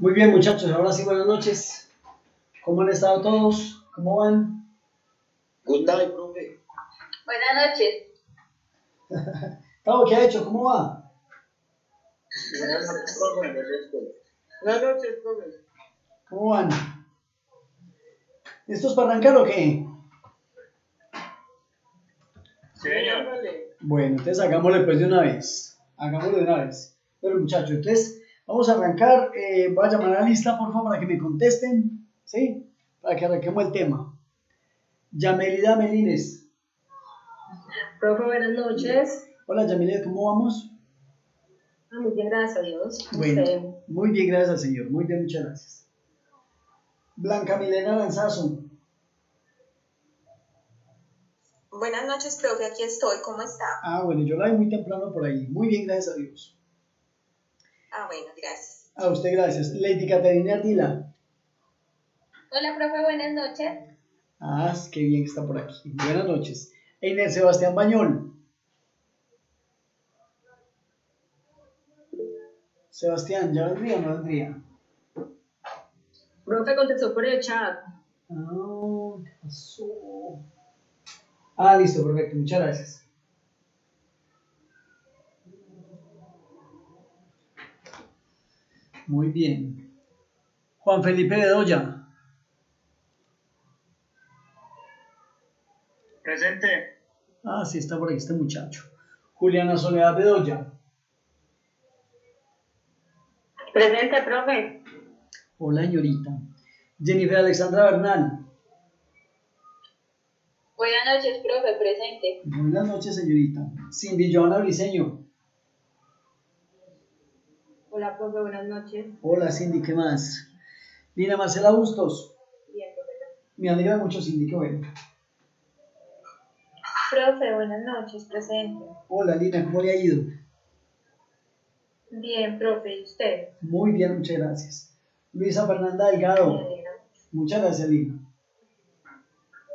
Muy bien, muchachos, ahora sí, buenas noches. ¿Cómo han estado todos? ¿Cómo van? Good night, profe. Buenas noches. Tavo, ¿qué ha hecho? ¿Cómo va? Buenas noches, profe. Buenas noches, profe. ¿Cómo van? ¿Estos para arrancar o qué? Sí, señor. Bueno, entonces hagámosle pues de una vez. Hagámoslo de una vez. Pero muchachos, entonces vamos a arrancar. Voy a llamar a la lista, por favor, para que me contesten. ¿Sí? Para que arranquemos el tema. Yamelida Melines. Profe, buenas noches. Hola, Yamelida, ¿cómo vamos? Muy bien, gracias a Dios. Bueno, Usted. muy bien, gracias al Señor. Muy bien, muchas gracias. Blanca Milena Lanzazo. Buenas noches, profe, aquí estoy, ¿cómo está? Bueno, yo la vi muy temprano por ahí. Muy bien, gracias a Dios. Bueno, gracias. A usted, gracias. Lady Caterina Ardila. Hola, profe, buenas noches. Qué bien que está por aquí. Buenas noches. Einer Sebastián Bañol. Sebastián, ¿ya vendría o no vendría? Profe contestó por el chat. ¿Qué pasó? Listo, perfecto. Muchas gracias. Muy bien. Juan Felipe Bedoya. Presente. Sí, está por aquí este muchacho. Juliana Soledad Bedoya. Presente, profe. Hola, señorita. Jennifer Alexandra Bernal. Buenas noches, profe, presente. Buenas noches, señorita. Cindy Joana Briseño. Hola, profe, buenas noches. Hola, Cindy, ¿qué más? Lina Marcela Bustos. Bien, profe. Me alegra mucho, Cindy, qué bueno. Profe, buenas noches, presente. Hola, Lina, ¿cómo le ha ido? Bien, profe, ¿y usted? Muy bien, muchas gracias. Luisa Fernanda Delgado. Muchas gracias, Lina.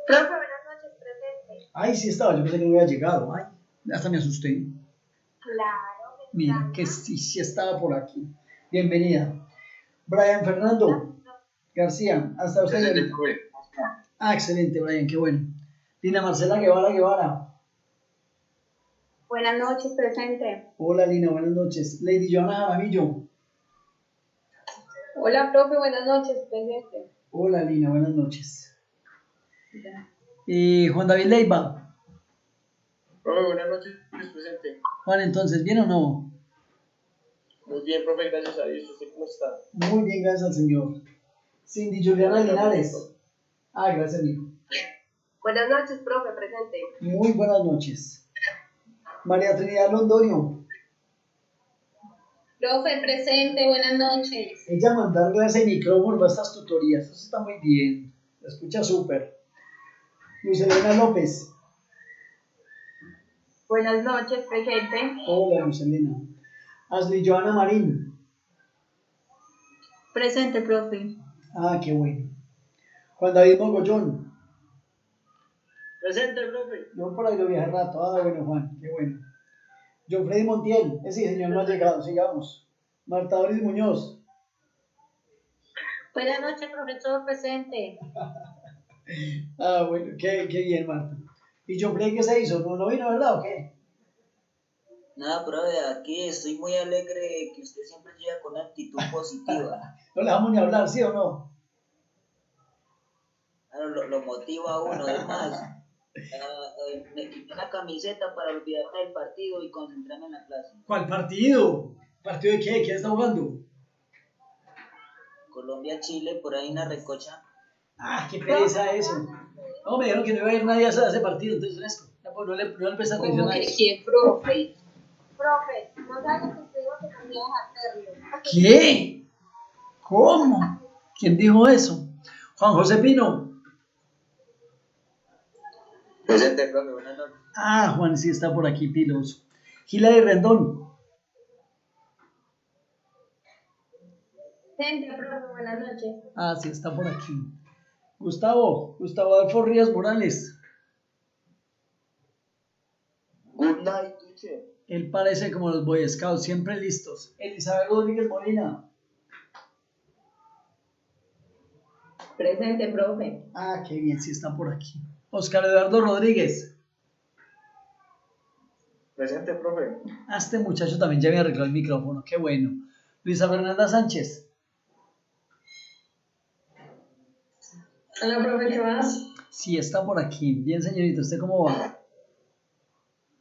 Profe, buenas noches, presente. Sí estaba, yo pensé que no había llegado. Hasta me asusté. Claro. Mira, que sí estaba por aquí. Bienvenida. Brian Fernando García, hasta usted. Presente, profe. Excelente, Brian, qué bueno. Lina Marcela Guevara. Buenas noches, presente. Hola, Lina, buenas noches. Lady Joana Jaramillo. Hola, profe, buenas noches, presente. Hola, Lina, buenas noches. Juan David Leiva. Profe, buenas noches, presente. Juan, entonces, ¿bien o no? Muy bien, profe, gracias a Dios. ¿Usted cómo está? Muy bien, gracias al Señor. Cindy Juliana Linares. Gracias, amigo. Buenas noches, profe, presente. Muy buenas noches. María Trinidad Londoño. Profe, presente, buenas noches. Ella mandarle ese micrófono para estas tutorías. Eso está muy bien. La escucha súper. Luis Elena López. Buenas noches, presente. Hola, Luis Elena. Ashley Joana Marín. Presente, profe. Qué bueno. Juan David Mogollón. Presente, profe. Yo por ahí lo vi hace rato. Bueno, Juan, qué bueno. John Freddy Montiel. Ese señor no ha llegado, sigamos. Marta Doris Muñoz. Buenas noches, profesor, presente. Bueno, qué bien, Marta. ¿Y John Freddy qué se hizo? ¿No vino, verdad, o qué? Nada, profe, aquí estoy muy alegre que usted siempre llega con actitud positiva. No le dejamos ni hablar, ¿sí o no? Claro, lo motiva a uno, además. Me quité una camiseta para olvidarme del partido y concentrarme en la clase. ¿Cuál partido? ¿Partido de qué? ¿Quién está jugando? Colombia-Chile, por ahí en la recocha. Qué pereza eso. No, me dijeron que no iba a ir nadie a ese partido, entonces esto. Pues no le presté atención ¿Cómo a que eso. quién, profe? Profe, no sabes que te digo que no ibas a hacerlo. ¿Qué? ¿Cómo? ¿Quién dijo eso? Juan José Pino. Presente, profe, buenas noches. Juan sí está por aquí, piloso. Hilary Rendón. Presente, profe, buenas noches. Sí está por aquí. Gustavo Adolfo Ríos Morales. Good night, teacher. Él parece como los Boy Scouts, siempre listos. Elizabeth Rodríguez Molina. Presente, profe. Ah, qué bien, sí está por aquí. Oscar Eduardo Rodríguez. Presente, profe. Ah, este muchacho también ya me arregló el micrófono, qué bueno. Luisa Fernanda Sánchez. Hola, profe, ¿qué más? Sí, está por aquí. Bien, señorita, ¿usted cómo va?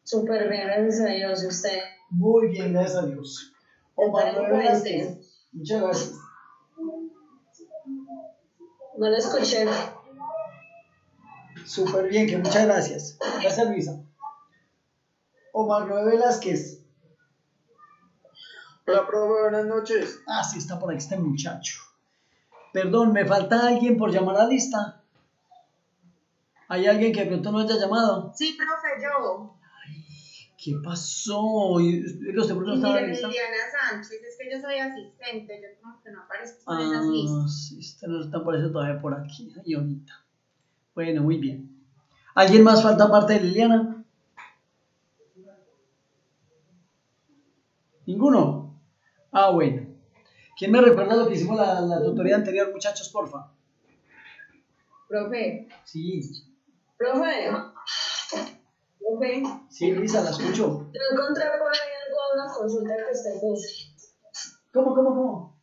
Súper bien, gracias a Dios. ¿Y usted? Muy bien, gracias a Dios. Omar Está en Manuel puente. Velázquez. Muchas gracias. No lo escuché. Súper bien, que muchas gracias. Gracias, Luisa. Omar Noé Velázquez. Hola, profe, buenas noches. Ah, sí, está por aquí este muchacho. Perdón, me falta alguien por llamar a la lista. ¿Hay alguien que de pronto no haya llamado? Sí, profe, yo. ¿Qué pasó? ¿Usted por qué no estaba en Mire, la lista? Liliana Sánchez, es que yo soy asistente, yo como que no aparezco en esas Ah, listas. sí, usted no está apareciendo todavía por aquí. Ay, ahorita. Bueno, muy bien. ¿Alguien más falta aparte de Liliana? ¿Ninguno? Ah, bueno. ¿Quién me recuerda lo que hicimos la tutoría anterior, muchachos, porfa? Profe, Sí, profe, profe. sí, Luisa, la escucho. Yo encontré por ahí alguna consulta que usted puso. ¿Cómo?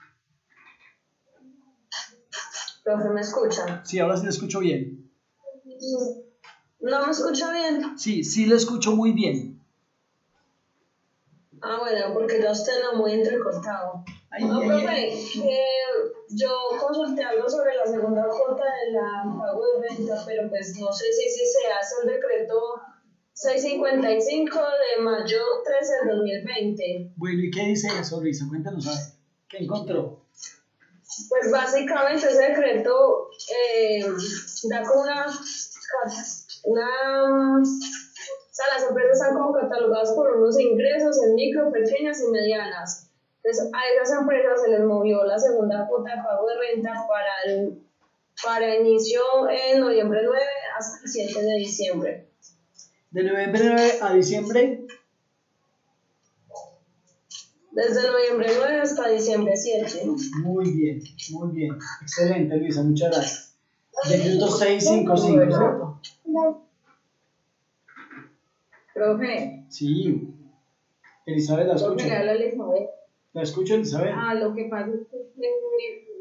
Profe, ¿me escucha? Sí, ahora sí le escucho bien. ¿No me escucha bien? Sí, sí le escucho muy bien. Ah, bueno, porque ya usted lo muy entrecortado. Ay, No, ay, profe, ay. yo consulté algo sobre la segunda cuota de la pago de renta, pero pues no sé si se hace el decreto 655 de mayo 13 del 2020. Bueno, ¿y qué dice eso, Luisa? Cuéntanos a ver. ¿Qué encontró? Pues básicamente ese decreto da como o sea, las empresas están como catalogadas por unos ingresos en micro, pequeñas y medianas. Entonces, a esas empresas se les movió la segunda cuota de pago de renta para inicio en noviembre 9 hasta el 7 de diciembre. De noviembre 9 a diciembre. Desde noviembre 9 hasta diciembre 7. Muy bien, muy bien. Excelente, Luisa, muchas gracias. Decreto 655, ¿cierto? Profe, Sí. Elizabeth, la escucho. profe, habla Elizabeth. La escucho, Elizabeth. Lo que pasa es que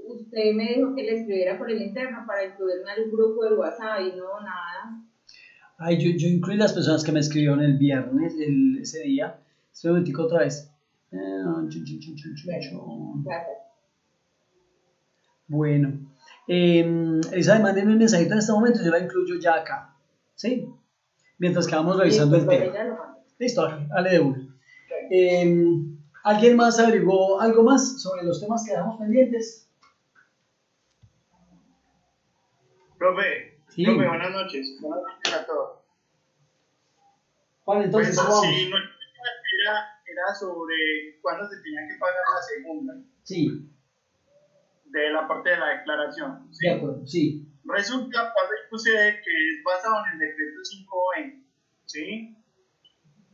usted me dijo que le escribiera por el interno para incluirme al grupo del WhatsApp y no, nada. Ay, yo incluí las personas que me escribieron el viernes, ese día. Espera un momentico otra vez. Gracias. Bueno. Elizabeth, mándenme un mensajito en este momento, yo la incluyo ya acá. ¿Sí? Mientras que vamos revisando el tema. Listo, dale de una. ¿Alguien más averiguó algo más sobre los temas que dejamos pendientes? Profe, Sí. profe, buenas noches. Buenas noches a todos. Juan, entonces, Pues, ¿cómo vamos? sí, era sobre cuándo se tenía que pagar la segunda Sí, de la parte de la declaración. ¿Sí? de acuerdo, sí. Resulta, pasa y sucede que es basado en el decreto 520. ¿Sí?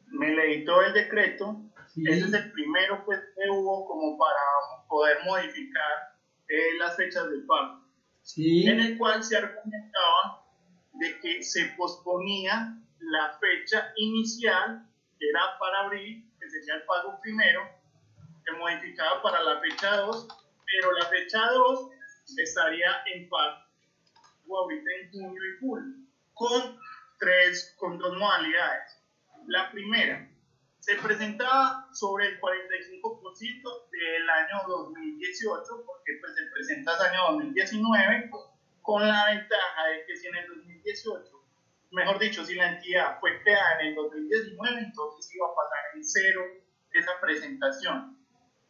Me leí todo el decreto. Sí. Ese es el primero pues, que hubo como para poder modificar las fechas del pago. Sí. En el cual se argumentaba de que se posponía la fecha inicial, que era para abril, que sería el pago primero, se modificaba para la fecha 2, pero la fecha 2 estaría en pago ahorita en junio y julio, con dos modalidades. La primera, se presentaba sobre el 45% del año 2018, porque pues se presenta el año 2019, con la ventaja de que si en el 2018, mejor dicho, si la entidad fue creada en el 2019, entonces iba a pasar en cero esa presentación.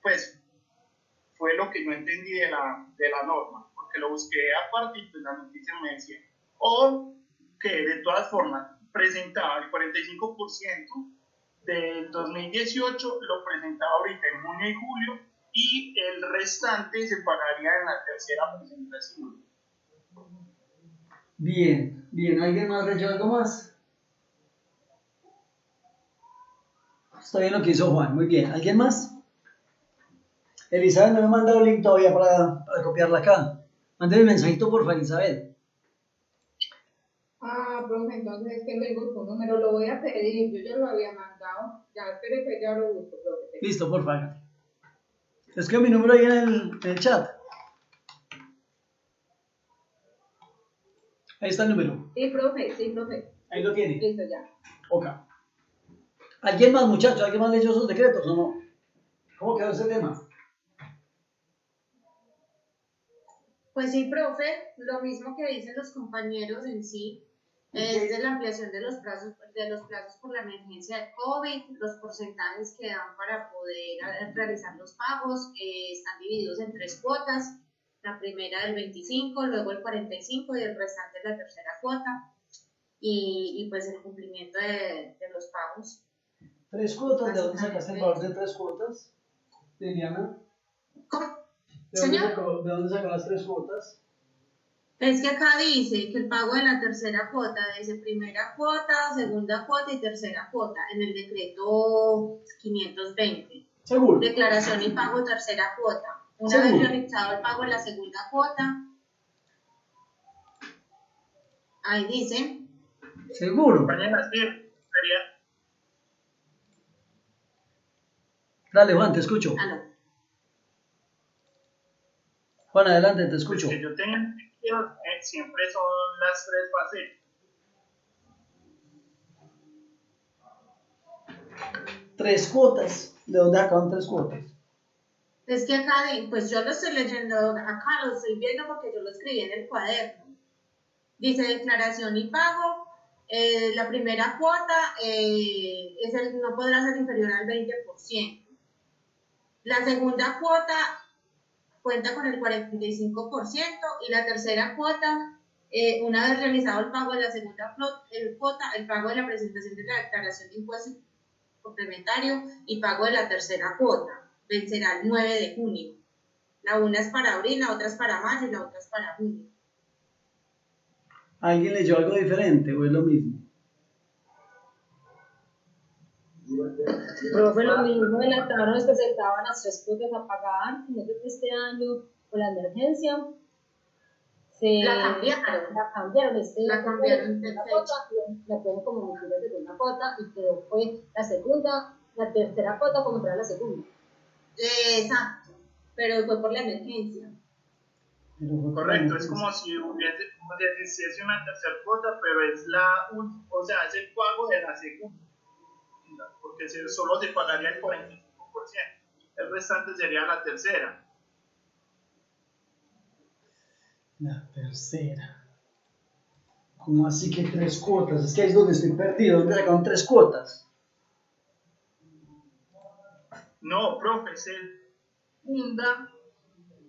Pues fue lo que yo entendí de la norma, porque lo busqué aparte y pues la noticia me decía, o que de todas formas presentaba el 45% del 2018, lo presentaba ahorita en junio y julio, y el restante se pagaría en la tercera presentación. Bien, bien. ¿Alguien más ha hecho algo más? Está bien lo que hizo Juan, muy bien. ¿Alguien más? Elizabeth no me ha mandado el link todavía para copiarla acá. Mándeme un mensajito por favor, Isabel. Ah, profe, entonces es que me busco un número, lo voy a pedir, yo ya lo había mandado. Ya, espere que ya lo busco, profe. Listo, por favor. Es que mi número ahí en el chat. Ahí está el número. Sí, profe. Ahí lo tiene. Listo, ya. Ok. ¿Alguien más, muchachos? ¿Alguien más leyó esos decretos o no? ¿Cómo quedó ese tema? Pues sí, profe, lo mismo que dicen los compañeros en sí, es de la ampliación de los plazos por la emergencia de COVID, los porcentajes que dan para poder realizar los pagos están divididos en 3 cuotas, la primera del 25, luego el 45 y el restante la tercera cuota, y pues el cumplimiento de los pagos. 3 cuotas, ¿de dónde sacaste el valor de 3 cuotas, Liliana? ¿Cómo? ¿De dónde sacó las 3 cuotas? Es que acá dice que el pago de la tercera cuota, dice primera cuota, segunda cuota y tercera cuota, en el decreto 520. Seguro. Declaración y pago tercera cuota. Una vez realizado el pago de la segunda cuota, ahí dice. Seguro. Compañera, sí, sería. Dale, Juan, te escucho. Aló. Juan, adelante, te escucho. Que yo tenga siempre son las 3 fases. 3 cuotas. ¿De dónde acaban 3 cuotas? Es que acá, pues yo lo estoy leyendo, acá lo estoy viendo porque yo lo escribí en el cuaderno. Dice declaración y pago. La primera cuota no podrá ser inferior al 20%. La segunda cuota cuenta con el 45% y la tercera cuota, una vez realizado el pago de la segunda cuota, el pago de la presentación de la declaración de impuesto complementario y pago de la tercera cuota, vencerá el 9 de junio. La una es para abril, la otra es para mayo y la otra es para junio. ¿Alguien leyó algo diferente o es lo mismo? Profe, lo mismo en la tabla es que se estaban las 3 cuotas a pagar, sino que este año con la emergencia La cambiaron. La cambiaron de la fecha. cuota, la pueden como meter la segunda cuota y quedó fue la segunda, la tercera cuota como entrar la segunda. Exacto, pero fue por la emergencia. Correcto, es como si hiciese una tercera cuota, pero es es el pago de la segunda, porque solo se pagaría el 45%, el restante sería la tercera. La tercera. ¿Cómo así que 3 cuotas? Es que ahí es donde estoy perdido. ¿Dónde sacaron 3 cuotas? No, profe, se funda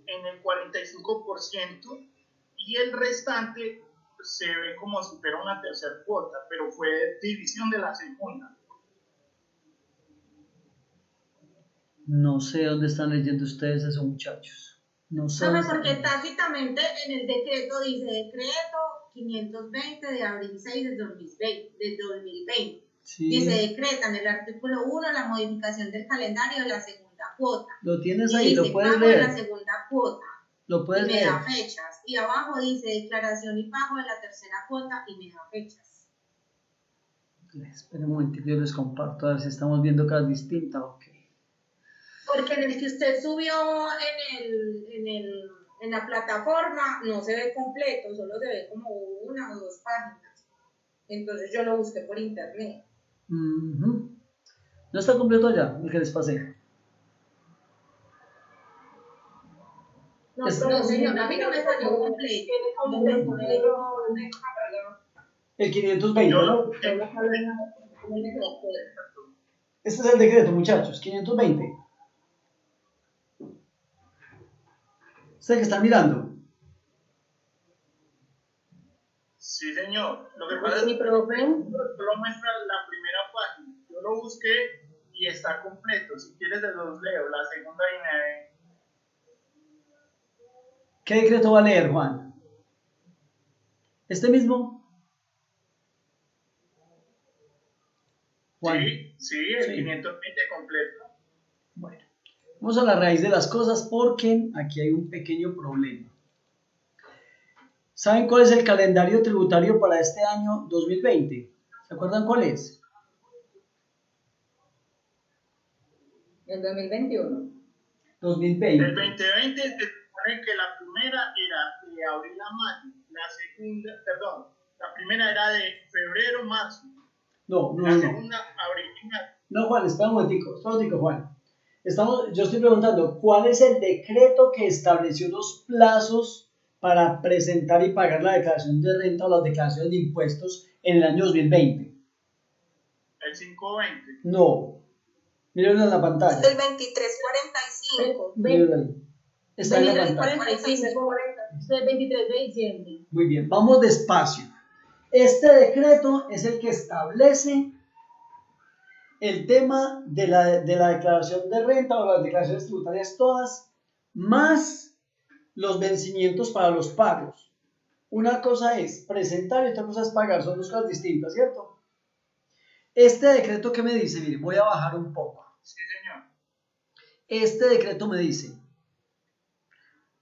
en el 45% y el restante se ve como si fuera una tercera cuota, pero fue división de la segunda. No sé dónde están leyendo ustedes esos muchachos. No sé. No, porque tácitamente en el decreto dice decreto 520 de abril 6 de 2020. Sí. Dice decreta en el artículo 1 la modificación del calendario de la segunda cuota. Lo tienes Y ahí, dice, lo puedes pago de leer. la segunda cuota. Lo puedes y me leer. da fechas. Y abajo dice declaración y pago de la tercera cuota y me da fechas. Espera un momentito, yo les comparto a ver si estamos viendo caras distintas. Ok. Porque en el que usted subió en la plataforma no se ve completo, solo se ve como 1 o 2 páginas. Entonces yo lo busqué por internet. No está completo ya, el que les pasé. No, señor, a mí no me salió completo. El 520, ¿no? Este es el decreto, muchachos, 520. ¿Ustedes que están mirando? Sí, señor. Lo que pasa es que solo muestra la primera página. Yo lo busqué y está completo. Si quieres, te los leo. La segunda y me... ¿Qué decreto va a leer, Juan? ¿Este mismo? Juan. Sí, el 520 completo. Bueno, vamos a la raíz de las cosas porque aquí hay un pequeño problema. ¿Saben cuál es el calendario tributario para este año 2020? ¿Se acuerdan cuál es? El 2021. 2020. El 2020 se supone que la primera era de abril a mayo, la segunda, perdón, la primera era de febrero a marzo, No, la segunda abril y mayo. No, Juan, espera un momentico, Juan. Yo estoy preguntando, ¿cuál es el decreto que estableció los plazos para presentar y pagar la declaración de renta o las declaraciones de impuestos en el año 2020? El 520. No. Mírenlo en la pantalla. El 2345. Mírenlo ahí. Está en la pantalla. 23:45. El 23 de diciembre. Muy bien, vamos despacio. Este decreto es el que establece el tema de la declaración de renta o las declaraciones tributarias todas, más los vencimientos para los pagos. Una cosa es presentar y otra cosa es pagar, son dos cosas distintas, ¿cierto? Este decreto, ¿qué me dice? Mire, voy a bajar un poco. Sí, señor. Este decreto me dice,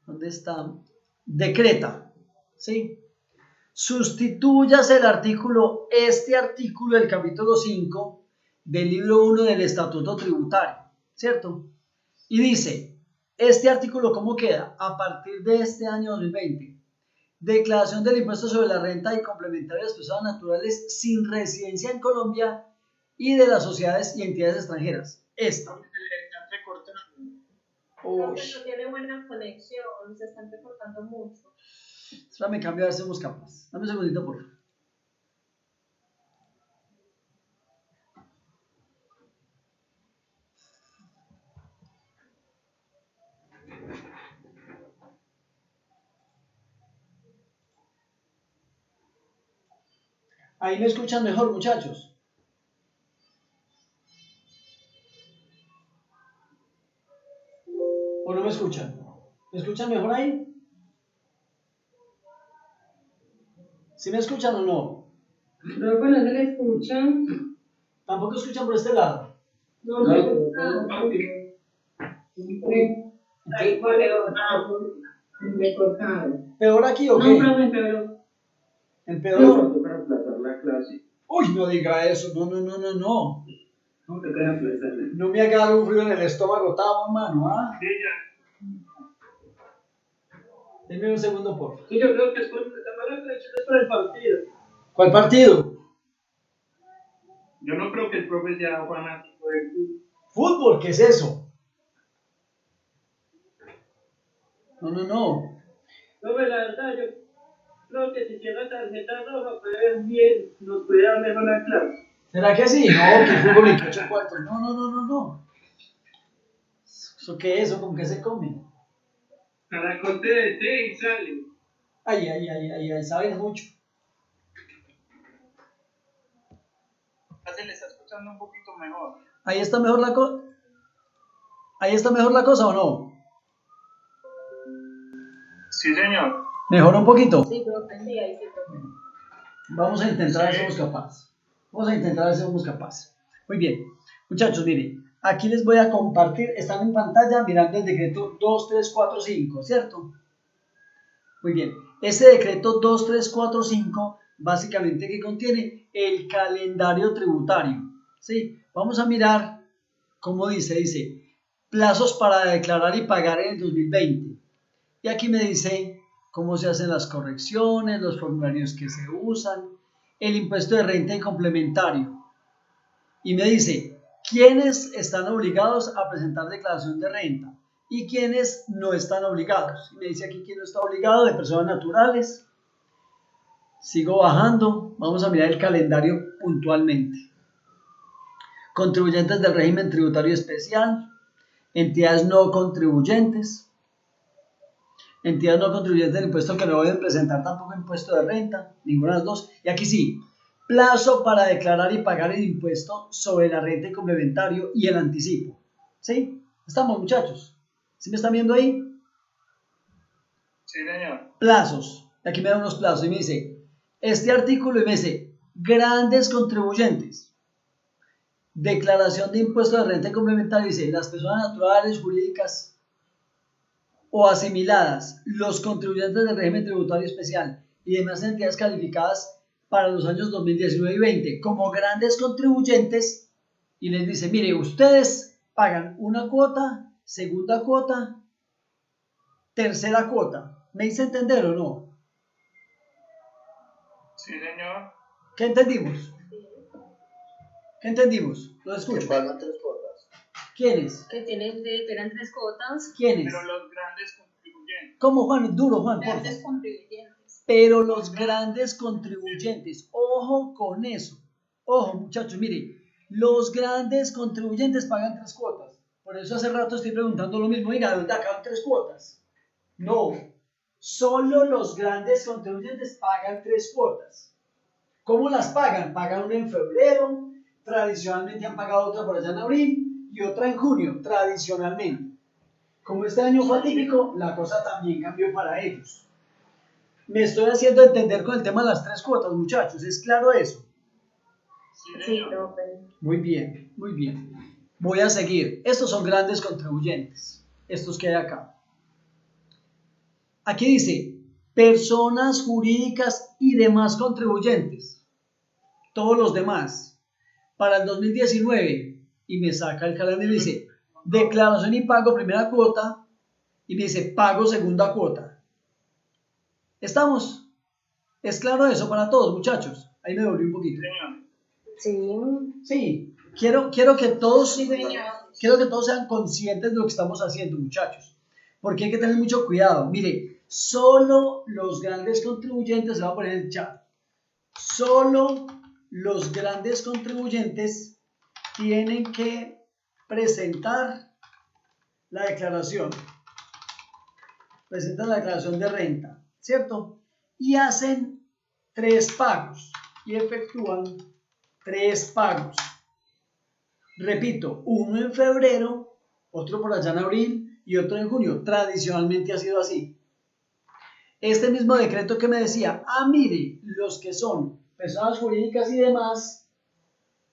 ¿dónde está? Decreta, ¿sí? Sustituyas el artículo, este artículo del capítulo 5 del libro 1 del Estatuto Tributario, ¿cierto? Y dice, este artículo, ¿cómo queda? A partir de este año 2020, declaración del impuesto sobre la renta y complementarias personas naturales sin residencia en Colombia y de las sociedades y entidades extranjeras. Esta. No tiene buena conexión, se están recortando mucho. Espérame, cambio a ver si somos capaces. Dame un segundito, por favor. Ahí me escuchan mejor, muchachos. ¿O no me escuchan? ¿Me escuchan mejor ahí? ¿Sí me escuchan o no? Creo que no se le escuchan. ¿Tampoco escuchan por este lado? No, no. Ahí fue recortado. ¿Peor aquí o qué? No, profe, pero... ¿Empeoró? Para aplazar la clase. Uy, no diga eso. No. No te quedas aplazarla. No me haga dar un frío en el estómago, hermano, ¿ah? Sí, ya. Denme un segundo, por favor. Sí, yo creo que es por la reflexión es por el partido. ¿Cuál partido? Yo no creo que el profe sea fanático del fútbol. ¿Fútbol? ¿Qué es eso? No. Profe, la verdad, yo creo que si tiene la tarjeta roja, puede ver bien, nos puede dar mejor la clase. ¿Será que sí? No, que fútbol 28 cuartos. No. ¿Eso qué es? ¿O con qué se come? Caracol te de y sale. Ay, saben mucho. Se le está escuchando un poquito mejor. ¿Ahí está mejor la cosa? ¿Ahí está mejor la cosa o no? Sí, señor. ¿Mejoró un poquito? Sí, profe, sí, ahí sí, profe. Vamos a intentar ver si somos capaces. Muy bien. Muchachos, miren. Aquí les voy a compartir. Están en pantalla mirando el decreto 2345, ¿cierto? Muy bien. Ese decreto 2345 básicamente que contiene el calendario tributario. ¿Sí? Vamos a mirar cómo dice plazos para declarar y pagar en el 2020. Y aquí me dice cómo se hacen las correcciones, los formularios que se usan, el impuesto de renta y complementario. Y me dice quiénes están obligados a presentar declaración de renta y quiénes no están obligados. Y me dice aquí quién no está obligado, de personas naturales. Sigo bajando, vamos a mirar el calendario puntualmente. Contribuyentes del régimen tributario especial, entidades no contribuyentes del impuesto que no deben presentar tampoco impuesto de renta, ninguna de las dos. Y aquí sí, plazo para declarar y pagar el impuesto sobre la renta y complementario y el anticipo. ¿Sí? ¿Estamos, muchachos? ¿Sí me están viendo ahí? Sí, señor. Plazos. Aquí me dan unos plazos y me dice, este artículo y me dice, grandes contribuyentes. Declaración de impuesto de renta y complementario, dice, las personas naturales, jurídicas, o asimiladas los contribuyentes del régimen tributario especial y demás entidades calificadas para los años 2019 y 20 como grandes contribuyentes y les dice, mire, ustedes pagan una cuota, segunda cuota, tercera cuota. ¿Me hice entender o no? Sí, señor. ¿Qué entendimos? ¿Qué entendimos? Lo escucho. Que pagan 3 cuotas. ¿Quiénes? Que eran 3 cuotas. ¿Quiénes? Pero los grandes contribuyentes. ¿Cómo, Juan? Duro, Juan, por favor. Grandes contribuyentes. Pero los grandes contribuyentes, ojo con eso. Ojo, muchachos, mire, los grandes contribuyentes pagan 3 cuotas. Por eso hace rato estoy preguntando lo mismo. Oiga, ¿de dónde acaban 3 cuotas? No, solo los grandes contribuyentes pagan 3 cuotas. ¿Cómo las pagan? Pagan una en febrero, tradicionalmente han pagado otra por allá en abril y otra en junio, tradicionalmente. Como este año fue atípico, la cosa también cambió para ellos. Me estoy haciendo entender con el tema de las 3 cuotas, muchachos, ¿es claro eso? Sí, profe. Muy bien, muy bien. Voy a seguir. Estos son grandes contribuyentes, estos que hay acá. Aquí dice, personas jurídicas y demás contribuyentes. Todos los demás. Para el 2019, y me saca el calendario y dice, declaración y pago primera cuota, y me dice, pago segunda cuota. ¿Estamos? ¿Es claro eso para todos, muchachos? Ahí me volví un poquito. Sí. Sí, quiero que todos sean conscientes de lo que estamos haciendo, muchachos, porque hay que tener mucho cuidado. Mire, solo los grandes contribuyentes, se va a poner en el chat, solo los grandes contribuyentes tienen que presentar la declaración, de renta, ¿cierto? Y hacen 3 pagos y efectúan 3 pagos. Repito, uno en febrero, otro por allá en abril y otro en junio. Tradicionalmente ha sido así. Este mismo decreto que me decía, mire, los que son personas jurídicas y demás,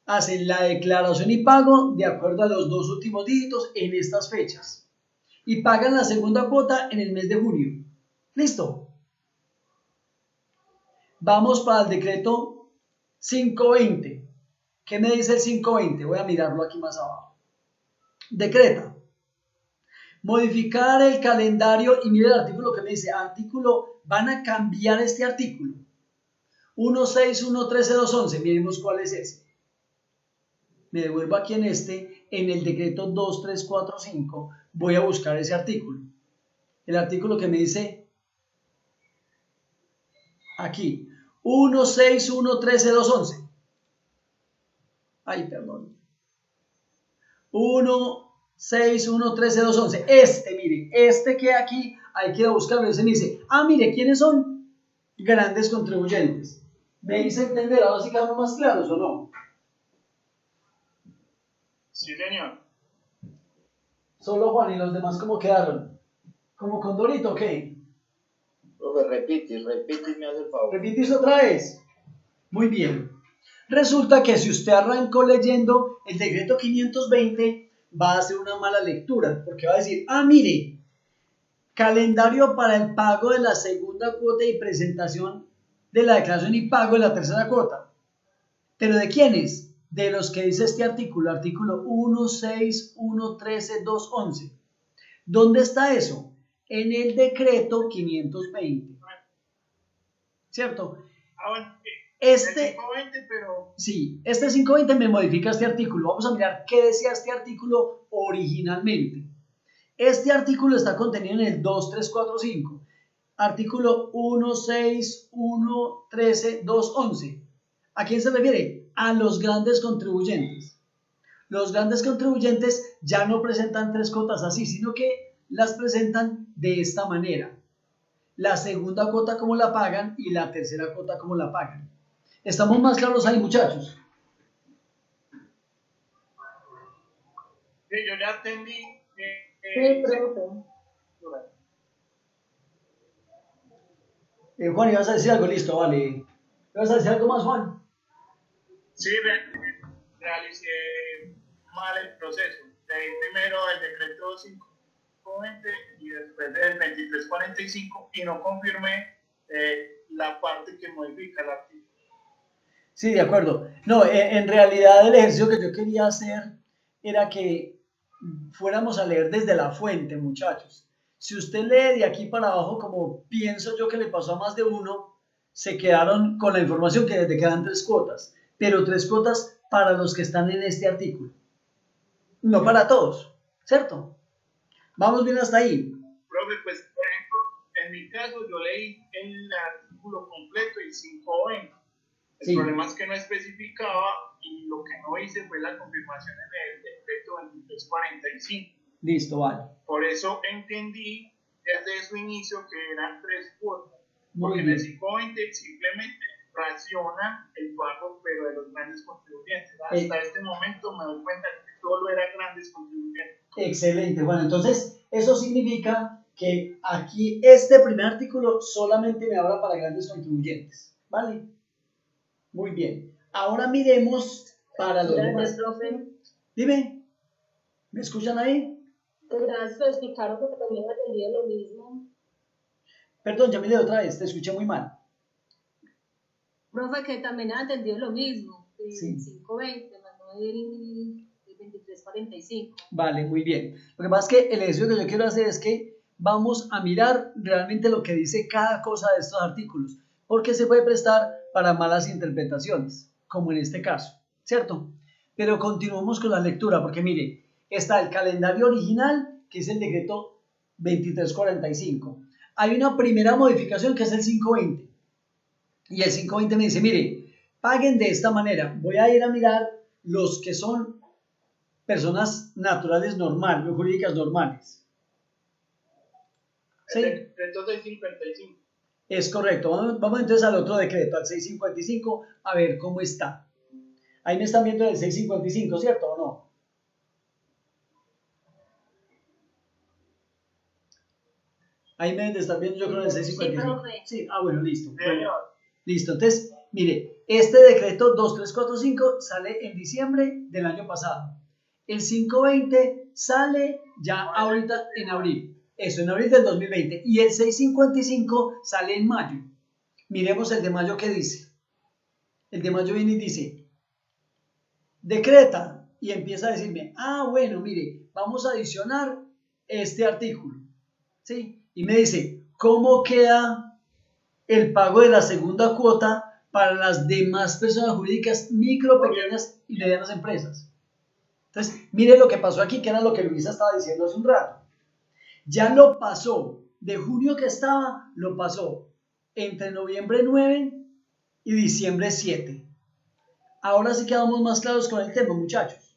hacen la declaración y pago de acuerdo a los 2 últimos dígitos en estas fechas. Y pagan la segunda cuota en el mes de junio. ¿Listo? Vamos para el decreto 520. ¿Qué me dice el 520? Voy a mirarlo aquí más abajo. Decreta. Modificar el calendario y mire el artículo que me dice. Van a cambiar este artículo. 1613211. Miremos cuál es ese. Me devuelvo aquí en el decreto 2345. Voy a buscar ese artículo. El artículo que me dice aquí. 1613211. Ay, perdón. 1613211. Mire, que aquí hay que buscarlo. Ese me dice, mire, ¿quiénes son? Grandes contribuyentes. ¿Me dice entender? Ahora sí quedamos más claros o no. Sí, señor. Solo Juan y los demás, ¿cómo quedaron? ¿Como con Dorito o qué? Profe, repite y me hace el favor. ¿Repitís otra vez? Muy bien. Resulta que si usted arrancó leyendo el decreto 520, va a hacer una mala lectura, porque va a decir, mire, calendario para el pago de la segunda cuota y presentación de la declaración y pago de la tercera cuota. ¿Pero de quiénes? De los que dice este artículo 16113.211. ¿Dónde está eso? En el decreto 520. ¿Cierto? Bueno, el 520, pero... Sí, este 520 me modifica este artículo. Vamos a mirar qué decía este artículo originalmente. Este artículo está contenido en el 2345. Artículo 16113.211. ¿A quién se refiere? A los grandes contribuyentes. Los grandes contribuyentes ya no presentan 3 cuotas así, sino que las presentan de esta manera. La segunda cuota como la pagan y la tercera cuota como la pagan. ¿Estamos más claros ahí, muchachos? Sí, yo ya entendí. Sí, profe. Juan, ¿ibas a decir algo? Listo, vale. ¿Ibas a decir algo más, Juan? Sí, realicé mal el proceso. Leí primero el decreto 5 520 y después del 2345 y no confirmé la parte que modifica el artículo. Sí, de acuerdo. No, en realidad el ejercicio que yo quería hacer era que fuéramos a leer desde la fuente, muchachos. Si usted lee de aquí para abajo, como pienso yo que le pasó a más de uno, se quedaron con la información que desde quedan 3 cuotas, pero 3 cuotas para los que están en este artículo, no para todos, ¿cierto? Vamos bien hasta ahí. Profe, pues por ejemplo, en mi caso yo leí el artículo completo y 520. El problema es que no especificaba y lo que no hice fue la confirmación en el decreto 2345. Listo, vale. Por eso entendí desde su inicio que eran 3 cuotas. Muy porque bien. en el 520 simplemente fracciona el pago, pero de los grandes contribuyentes. Hasta este momento me doy cuenta que solo eran grandes contribuyentes. Excelente. Bueno, entonces eso significa que aquí este primer artículo solamente me habla para grandes contribuyentes. ¿Vale? Muy bien. Ahora miremos para los demás. Profe. Dime, ¿me escuchan ahí? Gracias por explicar porque también he entendido lo mismo. Perdón, ya me leo otra vez, te escuché muy mal. Profe, que también ha entendido lo mismo, el Sí. 520, más no el 2345. Vale, muy bien. Lo que pasa es que el ejercicio que yo quiero hacer es que vamos a mirar realmente lo que dice cada cosa de estos artículos, porque se puede prestar para malas interpretaciones, como en este caso, ¿cierto? Pero continuamos con la lectura, porque mire, está el calendario original, que es el decreto 2345. Hay una primera modificación que es el 520. Y el 520 me dice, mire, paguen de esta manera. Voy a ir a mirar los que son personas naturales normales, jurídicas normales. ¿Sí? El decreto 655. Es correcto. Vamos entonces al otro decreto, al 655, a ver cómo está. Ahí me están viendo el 655, ¿cierto o no? Ahí me están viendo yo creo el 655. Sí, bueno, listo. Bueno, listo. Entonces, mire, este decreto 2345 sale en diciembre del año pasado. El 520 sale ya ahorita en abril. Eso, en abril del 2020. Y el 655 sale en mayo. Miremos el de mayo que dice. El de mayo viene y dice, decreta, y empieza a decirme, bueno, mire, vamos a adicionar este artículo. ¿Sí? Y me dice, ¿cómo queda el pago de la segunda cuota para las demás personas jurídicas, micro, pequeñas y medianas empresas? Entonces, mire lo que pasó aquí, que era lo que Luisa estaba diciendo hace un rato. Ya lo pasó, de junio que estaba, lo pasó entre noviembre 9 y diciembre 7. Ahora sí quedamos más claros con el tema, muchachos.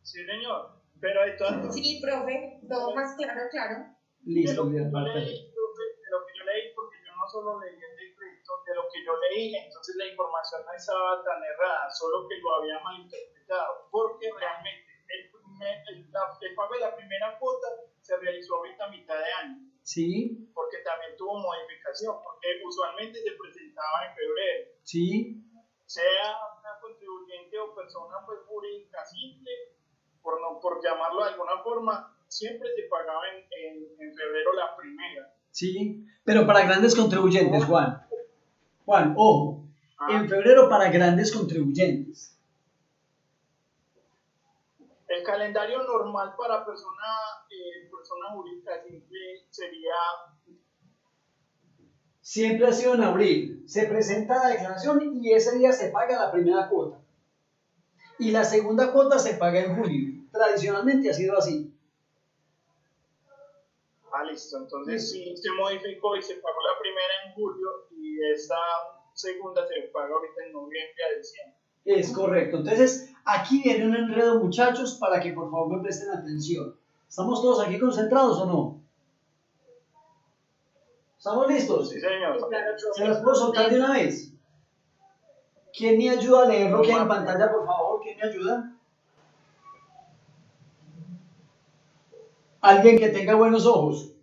Sí, señor. Pero hay todo. Sí, profe, todo más claro. Listo, bien, de lo que yo leí, porque yo no solo leí el decreto, de lo que yo leí, entonces la información no estaba tan errada, solo que lo había malinterpretado, porque realmente el pago de la primera cuota se realizó ahorita a mitad de año. Sí. Porque también tuvo modificación, porque usualmente se presentaba en febrero. Sí. Sea una contribuyente o persona pues jurídica simple, por llamarlo de alguna forma, siempre se pagaba en febrero la primera. Sí, pero para grandes contribuyentes, Juan. Juan, ojo, en febrero para grandes contribuyentes. El calendario normal para persona jurídica simple sería... Siempre ha sido en abril. Se presenta la declaración y ese día se paga la primera cuota. Y la segunda cuota se paga en julio. Tradicionalmente ha sido así. Listo. Entonces sí se modificó y se pagó la primera en julio y esta segunda se paga ahorita en noviembre a diciembre. Es correcto. Entonces aquí viene un enredo, muchachos, para que por favor me presten atención. ¿Estamos todos aquí concentrados o no? ¿Estamos listos? Sí, señor. ¿Se las puedo soltar de una vez? ¿Quién me ayuda a leer lo que hay en pantalla, por favor? ¿Quién me ayuda? Alguien que tenga buenos ojos.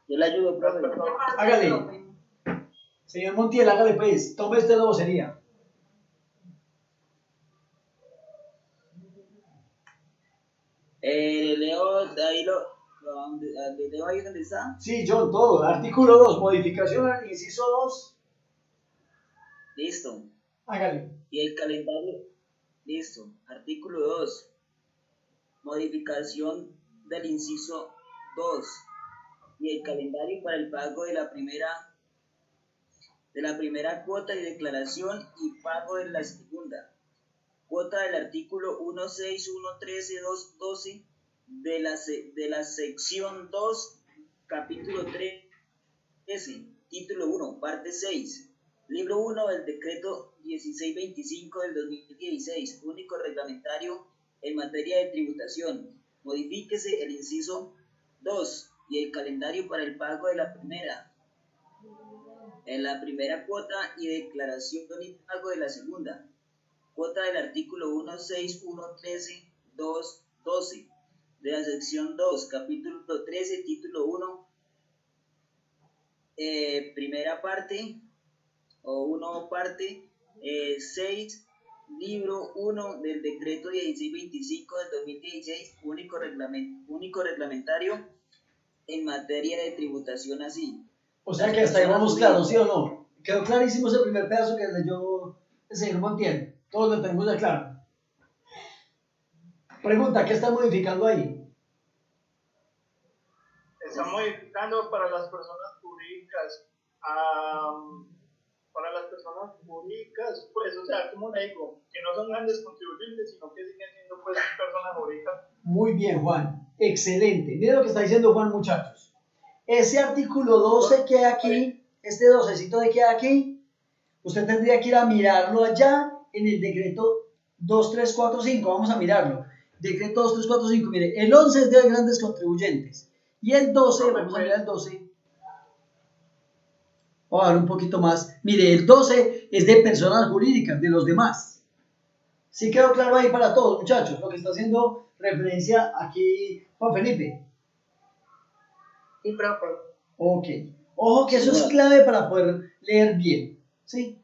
Yo le ayudo, profe. Hágale. Señor Montiel, hágale pues. Tome usted la vocería. Leo, ahí leo ahí donde está. Sí, John, todo. Artículo 2, modificación al inciso 2. Listo. Hágale. Y el calendario. Listo. Artículo 2. Modificación del inciso 2. Y el calendario para el pago de la primera cuota y declaración y pago de la segunda. Cuota del artículo 1.6, 1.13, 2.12 de la sección 2, capítulo 13, título 1, parte 6, libro 1 del decreto 1625 del 2016, único reglamentario en materia de tributación. Modifíquese el inciso 2 y el calendario para el pago de la primera cuota y declaración y pago de la segunda. Cuota del artículo 1.6, 1.13, 2.12 de la sección 2, capítulo 13, título 1, primera parte o 1 parte 6, libro 1 del decreto 1625 del 2016, único reglamentario en materia de tributación así. O sea que hasta ahí vamos claros, ¿sí o no? Quedó clarísimo ese primer pedazo que leyó el señor Montiel. Todos lo tenemos ya claro. Pregunta, ¿qué está modificando ahí? Está modificando para las personas jurídicas. Para las personas jurídicas, pues, o sea, como le digo, que no son grandes contribuyentes, sino que siguen siendo, pues, personas jurídicas. Muy bien, Juan. Excelente. Miren lo que está diciendo Juan, muchachos. Ese artículo 12 que hay aquí, este 12cito de que hay aquí, usted tendría que ir a mirarlo allá en el decreto 2345. Vamos a mirarlo. Decreto 2345. Mire, el 11 es de grandes contribuyentes. Y el 12, vamos a mirar el 12. Vamos a ver un poquito más. Mire, el 12 es de personas jurídicas, de los demás. ¿Sí quedó claro ahí para todos, muchachos? Lo que está haciendo referencia aquí Juan Felipe. Sí, profe. Ok. Ojo que eso es clave para poder leer bien. ¿Sí?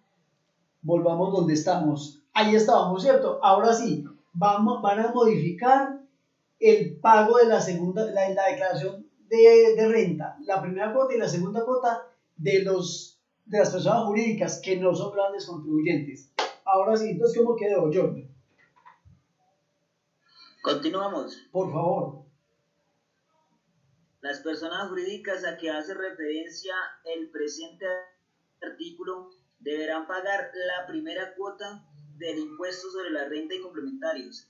Volvamos donde estamos. Ahí estábamos, ¿cierto? Ahora sí, van a modificar el pago de la segunda, la declaración de renta, la primera cuota y la segunda cuota de las personas jurídicas que no son grandes contribuyentes. Ahora sí, entonces, ¿cómo quedó, Jordan? Continuamos. Por favor. Las personas jurídicas a que hace referencia el presente artículo deberán pagar la primera cuota del impuesto sobre la renta y complementarios,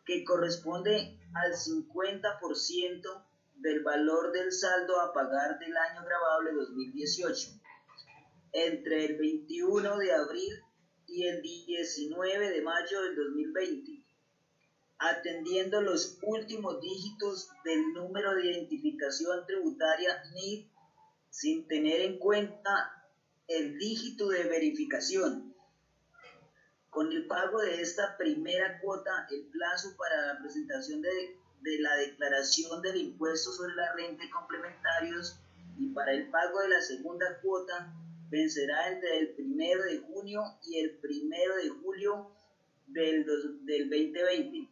que corresponde al 50% del valor del saldo a pagar del año gravable 2018, entre el 21 de abril y el 19 de mayo del 2020, atendiendo los últimos dígitos del número de identificación tributaria NIT sin tener en cuenta el dígito de verificación. Con el pago de esta primera cuota, el plazo para la presentación de la declaración del impuesto sobre la renta y complementarios y para el pago de la segunda cuota vencerá entre el 1 de junio y el 1 de julio del 2020.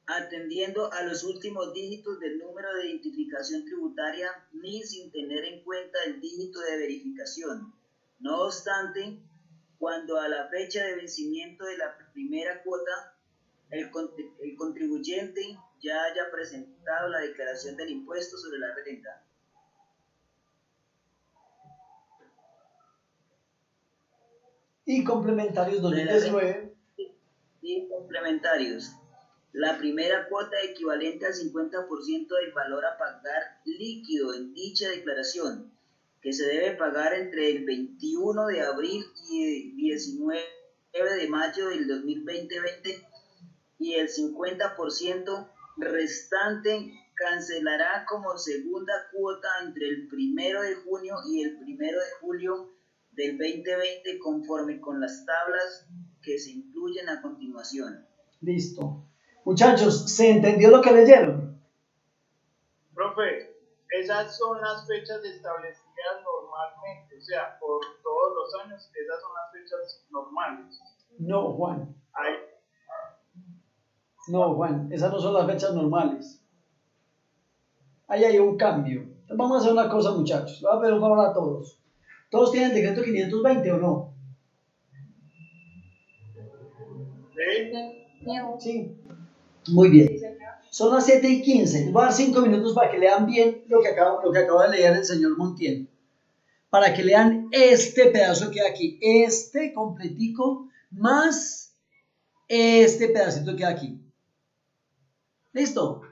Atendiendo a los últimos dígitos del número de identificación tributaria ni sin tener en cuenta el dígito de verificación. No obstante, cuando a la fecha de vencimiento de la primera cuota, el contribuyente ya haya presentado la declaración del impuesto sobre la renta. Y complementarios 2019. Y complementarios. La primera cuota equivalente al 50% del valor a pagar líquido en dicha declaración, que se debe pagar entre el 21 de abril y el 19 de mayo del 2020, y el 50% restante cancelará como segunda cuota entre el 1 de junio y el 1 de julio del 2020 conforme con las tablas que se incluyen a continuación. Listo. Muchachos, ¿se entendió lo que leyeron? Profe, esas son las fechas establecidas normalmente, o sea, por todos los años, esas son las fechas normales. No, Juan. No, Juan, esas no son las fechas normales. Ahí hay un cambio. Entonces vamos a hacer una cosa, muchachos. Le voy a pedir un favor a todos. ¿Todos tienen el decreto 520 o no? Sí. Muy bien. Son las 7:15. Les voy a dar 5 minutos para que lean bien lo que acaba de leer el señor Montiel. Para que lean este pedazo que hay aquí. Este completico más este pedacito que hay aquí. ¿Listo?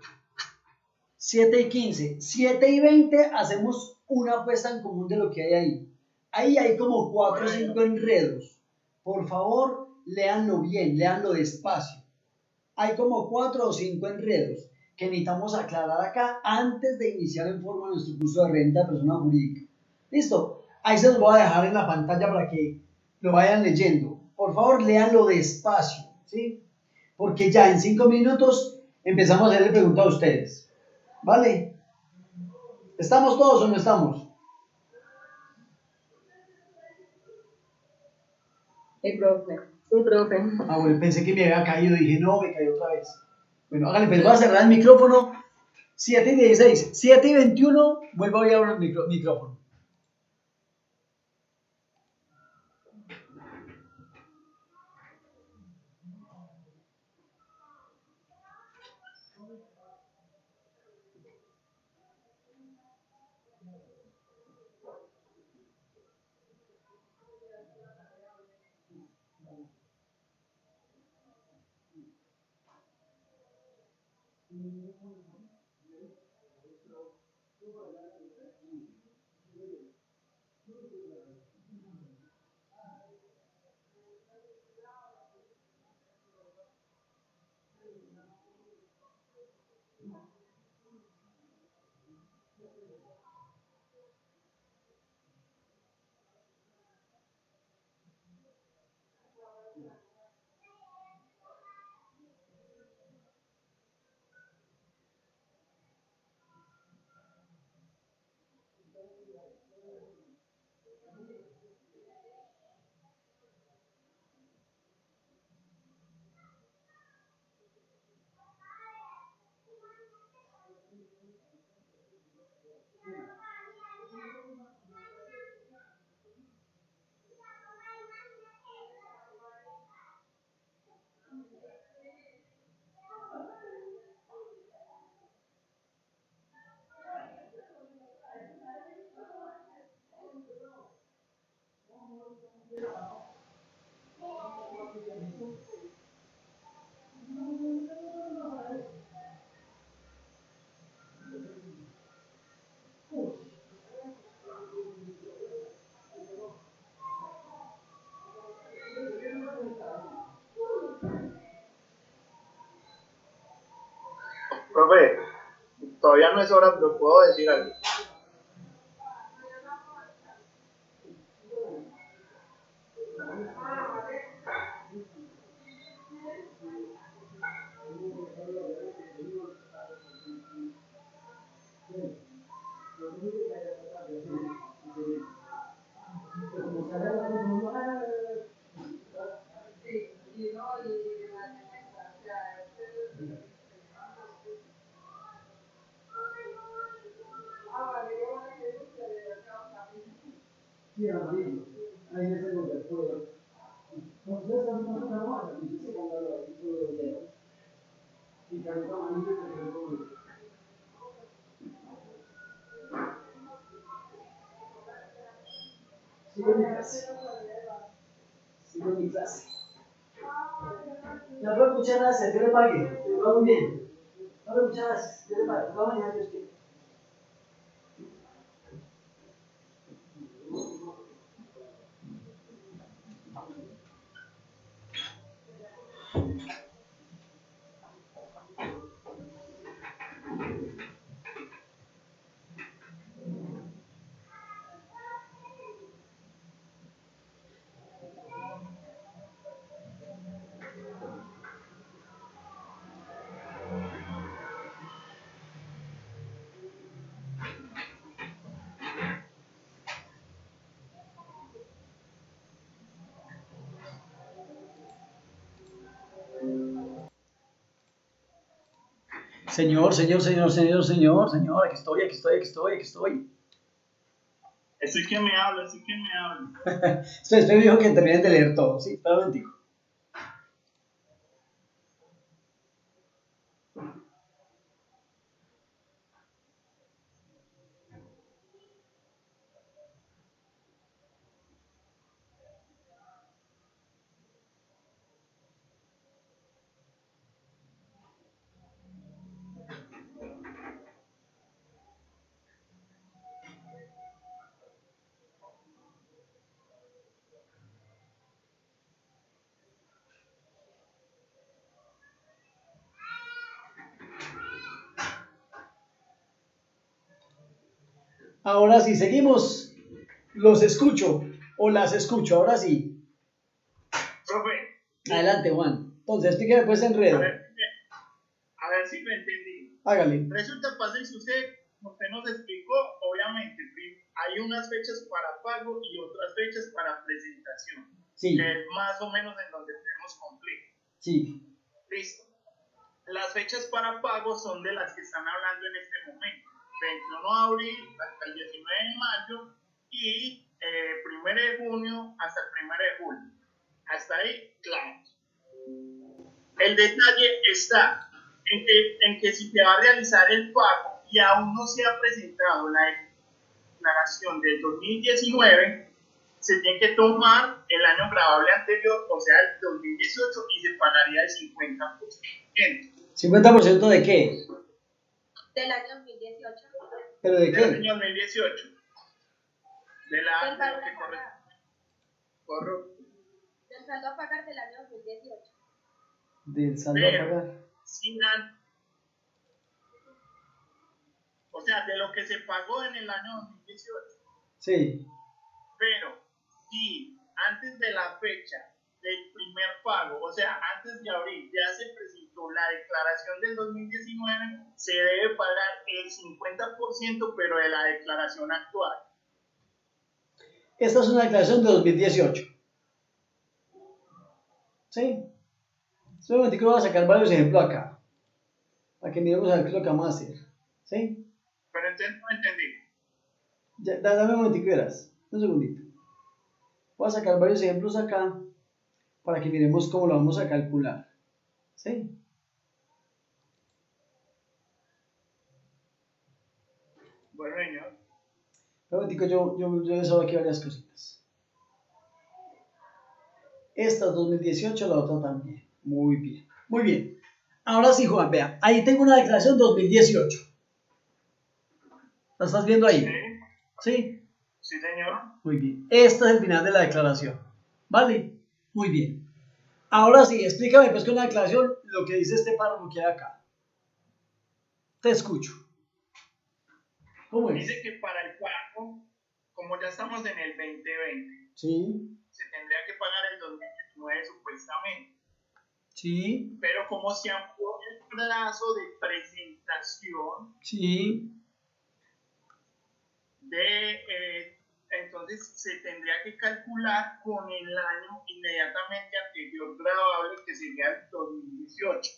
7:15. 7:20 hacemos una apuesta en común de lo que hay ahí. Ahí hay como 4 o 5 enredos. Por favor, léanlo bien, léanlo despacio. Hay como 4 o 5 enredos que necesitamos aclarar acá antes de iniciar en forma nuestro curso de renta de persona jurídica. ¿Listo? Ahí se los voy a dejar en la pantalla para que lo vayan leyendo. Por favor, léanlo despacio, ¿sí? Porque ya en 5 minutos empezamos a hacerle preguntas a ustedes. ¿Vale? ¿Estamos todos o no estamos? El profe. El profe. Ah, bueno, pensé que me había caído. Dije, no, me caí otra vez. Bueno, háganle, pues voy a cerrar el micrófono. 7:16. 7:21, vuelvo a abrir el micrófono. Profe, todavía no es hora, pero puedo decir algo. Sí, amarillo. Ahí es el de fuego. Entonces, no se trabaja, y se ponga los dedos. Y carita amarillo y carita amarillo. Sigo mi clase. Sigo mi clase. Ya no muchas gracias, que le pague. Te va muy bien. No muchas gracias, que le pague. Te va mañana, Dios quiere. Señor, aquí estoy. Estoy que me habla. Usted dijo que terminen de leer todo, sí, espera un momentico. Ahora sí, seguimos. Los escucho o las escucho, ahora sí. Profe, Adelante, Juan. Entonces, explíqueme pues enredo. a ver si lo entendí. Hágale. Resulta, pasa y sucede, usted nos explicó, obviamente, hay unas fechas para pago y otras fechas para presentación. Sí. Que es más o menos en donde tenemos conflicto. Sí. Listo. Las fechas para pago son de las que están hablando en este momento. 21 de abril hasta el 19 de mayo y 1 de junio hasta el 1 de julio. Hasta ahí, claro. El detalle está en que si te va a realizar el pago y aún no se ha presentado la declaración del 2019, se tiene que tomar el año grabable anterior, o sea, el 2018, y se pagaría el 50%. ¿50% de qué? Del año 2018. ¿Pero de qué? Del año 2018. De lo que correcto. Del saldo a pagar del año 2018. Del saldo a pagar. O sea, de lo que se pagó en el año 2018. Sí. Pero si antes de la fecha del primer pago, o sea, antes de abril, ya se presentó la declaración del 2019, se debe pagar el 50%, pero de la declaración actual. Esta es una declaración de 2018. ¿Sí? Un momentico, voy a sacar varios ejemplos acá. Para que miremos a ver qué es lo que vamos a hacer. ¿Sí? Pero entonces no entendí. Ya, dame un momentico, verás. Un segundito. Voy a sacar varios ejemplos acá para que miremos cómo lo vamos a calcular. ¿Sí? Bueno, señor. Un momentico, yo he aquí varias cositas. Esta es 2018, la otra también. Muy bien. Muy bien. Ahora sí, Juan, vea. Ahí tengo una declaración 2018. ¿La estás viendo ahí? Sí. ¿Sí? Sí, señor. Muy bien. Este es el final de la declaración. ¿Vale? Muy bien. Ahora sí, explícame pues con la declaración lo que dice este párrafo que hay acá. Te escucho. ¿Cómo es? Dice que para el pago, como ya estamos en el 2020, sí, se tendría que pagar el 2019 supuestamente. Sí. Pero como se amplió el plazo de presentación, sí, entonces se tendría que calcular con el año inmediatamente anterior grabable, que sería el 2018,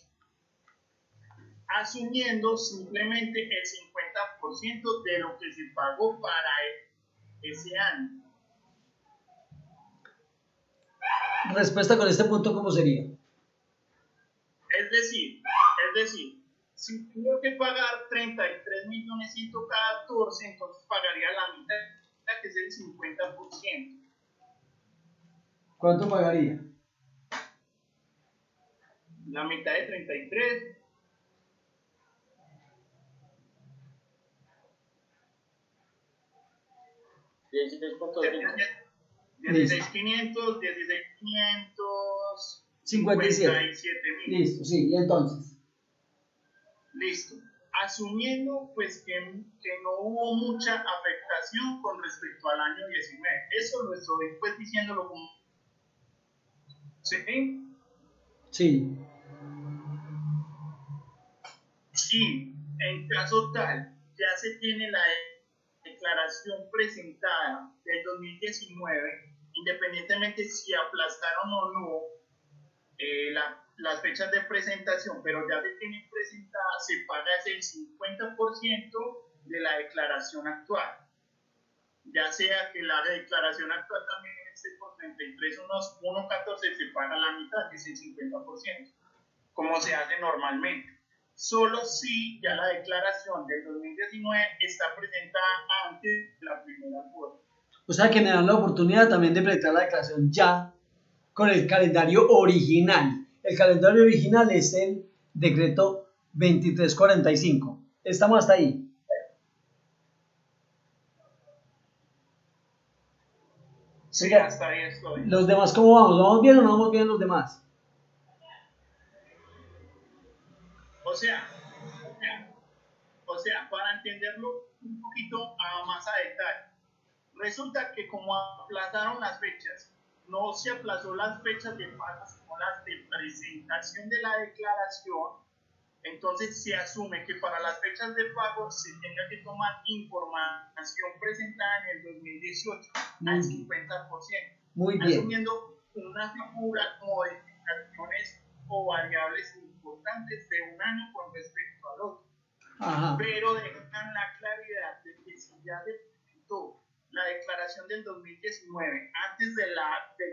asumiendo simplemente el 50% de lo que se pagó para ese año. Respuesta con este punto, ¿cómo sería? Es decir, si tuvo que pagar 33.114.000, entonces pagaría la mitad, que es el 50%. ¿Cuánto pagaría? La mitad de 33. $16.500, 16.557.000. Listo, sí, y entonces. Listo. Asumiendo pues que no hubo mucha afectación con respecto al año 19. Eso lo estoy pues diciéndolo como... ¿Sí? Sí. Sí, en caso tal, ya se tiene la declaración presentada del 2019, independientemente si aplastaron o no, las fechas de presentación, pero ya se tienen presentadas, se paga el 50% de la declaración actual. Ya sea que la declaración actual también esté por 33, unos 1.14, se paga la mitad, que es el 50%, como se hace normalmente. Solo si ya la declaración del 2019 está presentada antes de la primera cuota. O sea que me dan la oportunidad también de presentar la declaración ya con el calendario original. El calendario original es el decreto 2345. ¿Estamos hasta ahí? Sí, hasta ahí estoy. ¿Los demás cómo vamos? ¿Vamos bien o no vamos bien los demás? O sea, para entenderlo un poquito más a detalle, resulta que como aplazaron las fechas, no se aplazó las fechas de pago, sino las de presentación de la declaración, entonces se asume que para las fechas de pago se tenga que tomar información presentada en el 2018 al 50%. Muy bien. Asumiendo una figura, modificaciones o variables importantes de un año con respecto al otro. Ajá. Pero dejan la claridad de que si ya se presentó la declaración del 2019 antes del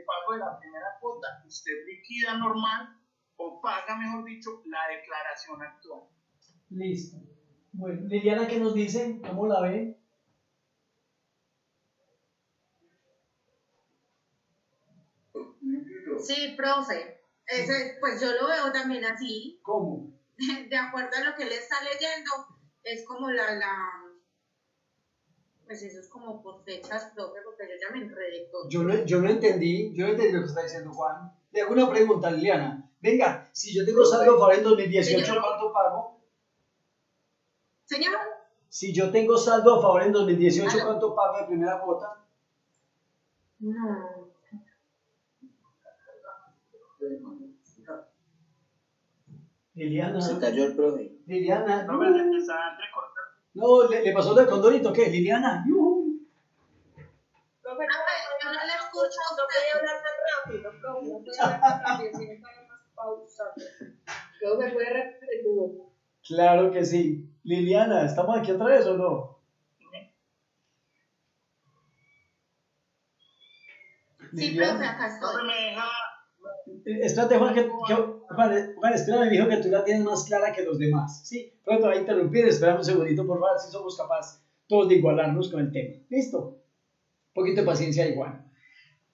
pago de la primera cuota, usted liquida normal o paga, mejor dicho, la declaración actual. Listo. Bueno, Liliana, ¿qué nos dice? ¿Cómo la ve? Sí, profe. Pues yo lo veo también así. ¿Cómo? De acuerdo a lo que él está leyendo, es como pues eso es como por fechas, profe, porque yo ya me enredé todo. Yo no entendí lo que está diciendo Juan. Le hago una pregunta, Liliana. Venga, si yo tengo saldo a favor en 2018, Señor. ¿cuánto pago? Señor. Si yo tengo saldo a favor en 2018, ¿Aló? ¿cuánto pago de primera cuota? No. Liliana. Se cayó el profe. Liliana. No me empezaba a entrecortar. No, le pasó del condorito, ¿qué? Liliana. Profe, Yo no le escucho a no podía hablar tan rápido, profe, no podía hablar tan rápido, sino que había más pausado. Profe, ¿puede repetir tu? Claro que sí. Liliana, ¿estamos aquí otra vez o no? Sí, Liliana. profe, acá No estoy. me deja. Espérate, Juan, espérame, me dijo que tú la tienes más clara que los demás. Sí, pero te voy a interrumpir, espérame un segundito, por favor, si somos capaces todos de igualarnos con el tema. ¿Listo? Un poquito de paciencia igual.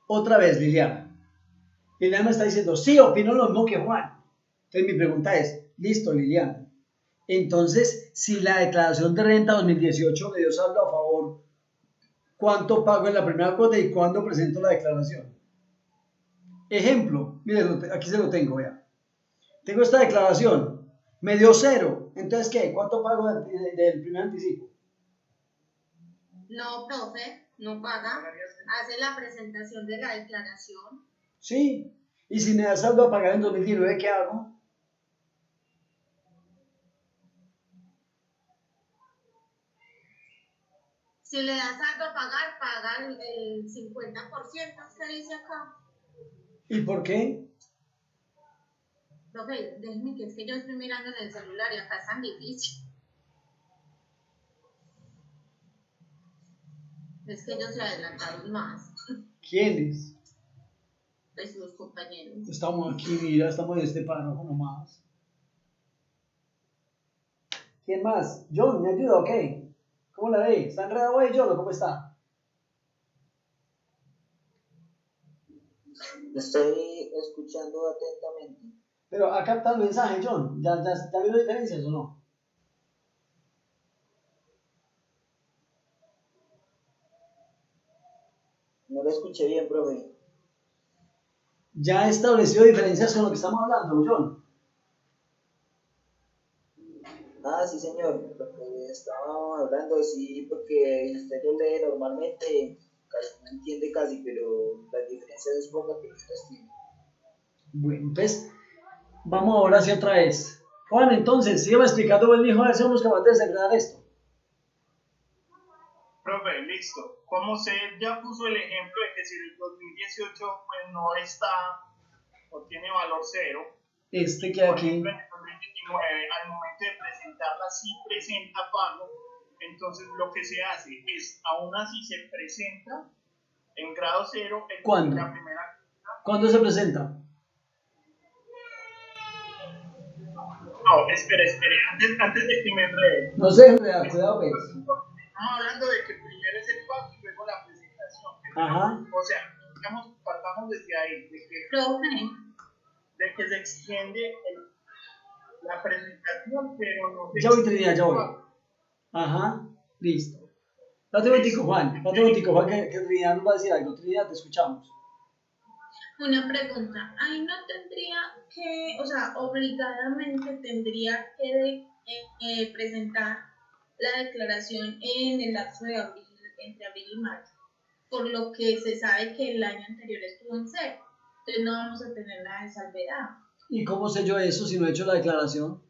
Otra vez, Liliana. Liliana me está diciendo, sí, opino lo mismo que Juan. Entonces mi pregunta es, listo, Liliana. Entonces, si la declaración de renta 2018 me dio saldo a favor, ¿cuánto pago en la primera cuota y cuándo presento la declaración? Ejemplo, mire, aquí se lo tengo, vea. Tengo esta declaración, me dio 0. Entonces, ¿qué? ¿Cuánto pago del primer anticipo? No, profe, no paga. Hace la presentación de la declaración. Sí. Y si me da saldo a pagar en 2019, ¿qué hago? Si le da saldo a pagar, paga el 50%, usted dice acá. ¿Y por qué? Profe, déjeme que es que yo estoy mirando en el celular y acá es tan difícil. Es que ellos se adelantaron más. ¿Quiénes? Pues los compañeros. Estamos aquí, mira, estamos en este párrafo nomás. ¿Quién más? John, ¿me ayuda o qué? ¿Cómo la ve? ¿Está enredado ahí, John, o cómo está? Estoy escuchando atentamente. Pero ha captado el mensaje, John. ¿Ya vio las diferencias o no? No lo escuché bien, profe. ¿Ya ha establecido diferencias con lo que estamos hablando, John? Ah, sí, señor. Lo que estábamos hablando, sí, porque usted lo lee normalmente, casi no entiende casi, pero las diferencias es poca que usted tiene. Bueno, entonces, vamos ahora hacia otra vez. Juan, entonces, sígueme explicando, buen hijo, a ver si somos capaces de desenredar esto. Profe, listo. Como usted ya puso el ejemplo de que si el 2018 pues no está o tiene valor cero, Este que por aquí, ejemplo, en el 2019, al momento de presentarla, sí presenta pago, entonces lo que se hace es, aún así se presenta en grado cero, ¿cuándo? la primera. ¿Cuándo se presenta? No, espere, antes de que me enrede. No sé, cuidado pues. Estamos hablando de que primero es el pago y luego la presentación. Ajá. O sea, partamos desde ahí, de que se extiende la presentación, pero no se Ya voy, Trinidad, ya voy. Ajá, listo. Date un momentico, Juan, que Trinidad nos va a decir algo. Trinidad, te escuchamos. Una pregunta, ahí no tendría que, o sea, obligadamente tendría que presentar la declaración en el lapso de abril, entre abril y mayo, por lo que se sabe que el año anterior estuvo en cero, entonces no vamos a tener nada de salvedad. ¿Y cómo sé yo eso si no he hecho la declaración?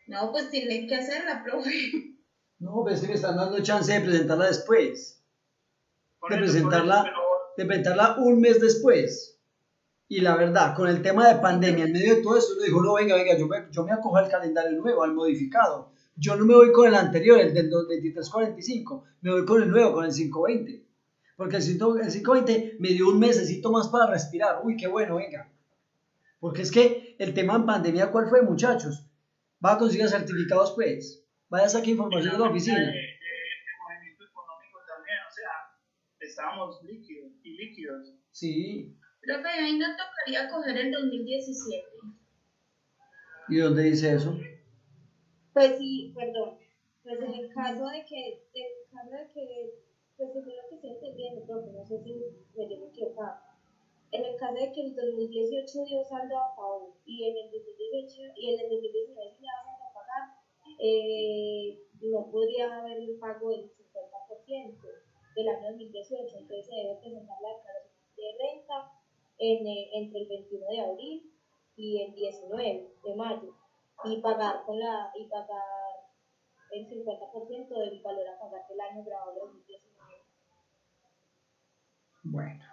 No, pues tienen que hacerla, profe. No, pues que me están dando chance de presentarla después. De presentarla un mes después. Y la verdad, con el tema de pandemia, en medio de todo eso, uno dijo, no, venga, yo me acojo al calendario nuevo, al modificado. Yo no me voy con el anterior, el del 2345, me voy con el nuevo, con el 520. Porque el 520 me dio un mesecito más para respirar. Uy, qué bueno, venga. Porque es que el tema en pandemia, ¿cuál fue, muchachos? Va a conseguir certificados, pues. Vaya a sacar información de la oficina. El movimiento económico también, o sea, estábamos líquidos. Sí. Profe, ahí no tocaría coger el 2017. ¿Y dónde dice eso? Pues sí, perdón. Pues en el caso de que, pues según lo que estoy entendiendo, profe, no sé si me llevo equivocado. En el caso de que el 2018 dio saldo a favor y en el 2018 y en el 2019 se le va a pagar, no podría haber el pago del 50% del año 2018, entonces se debe presentar la declaración de renta entre el 21 de abril y el 19 de mayo y pagar el 50% del valor a pagar del año grabado de 2019. Bueno.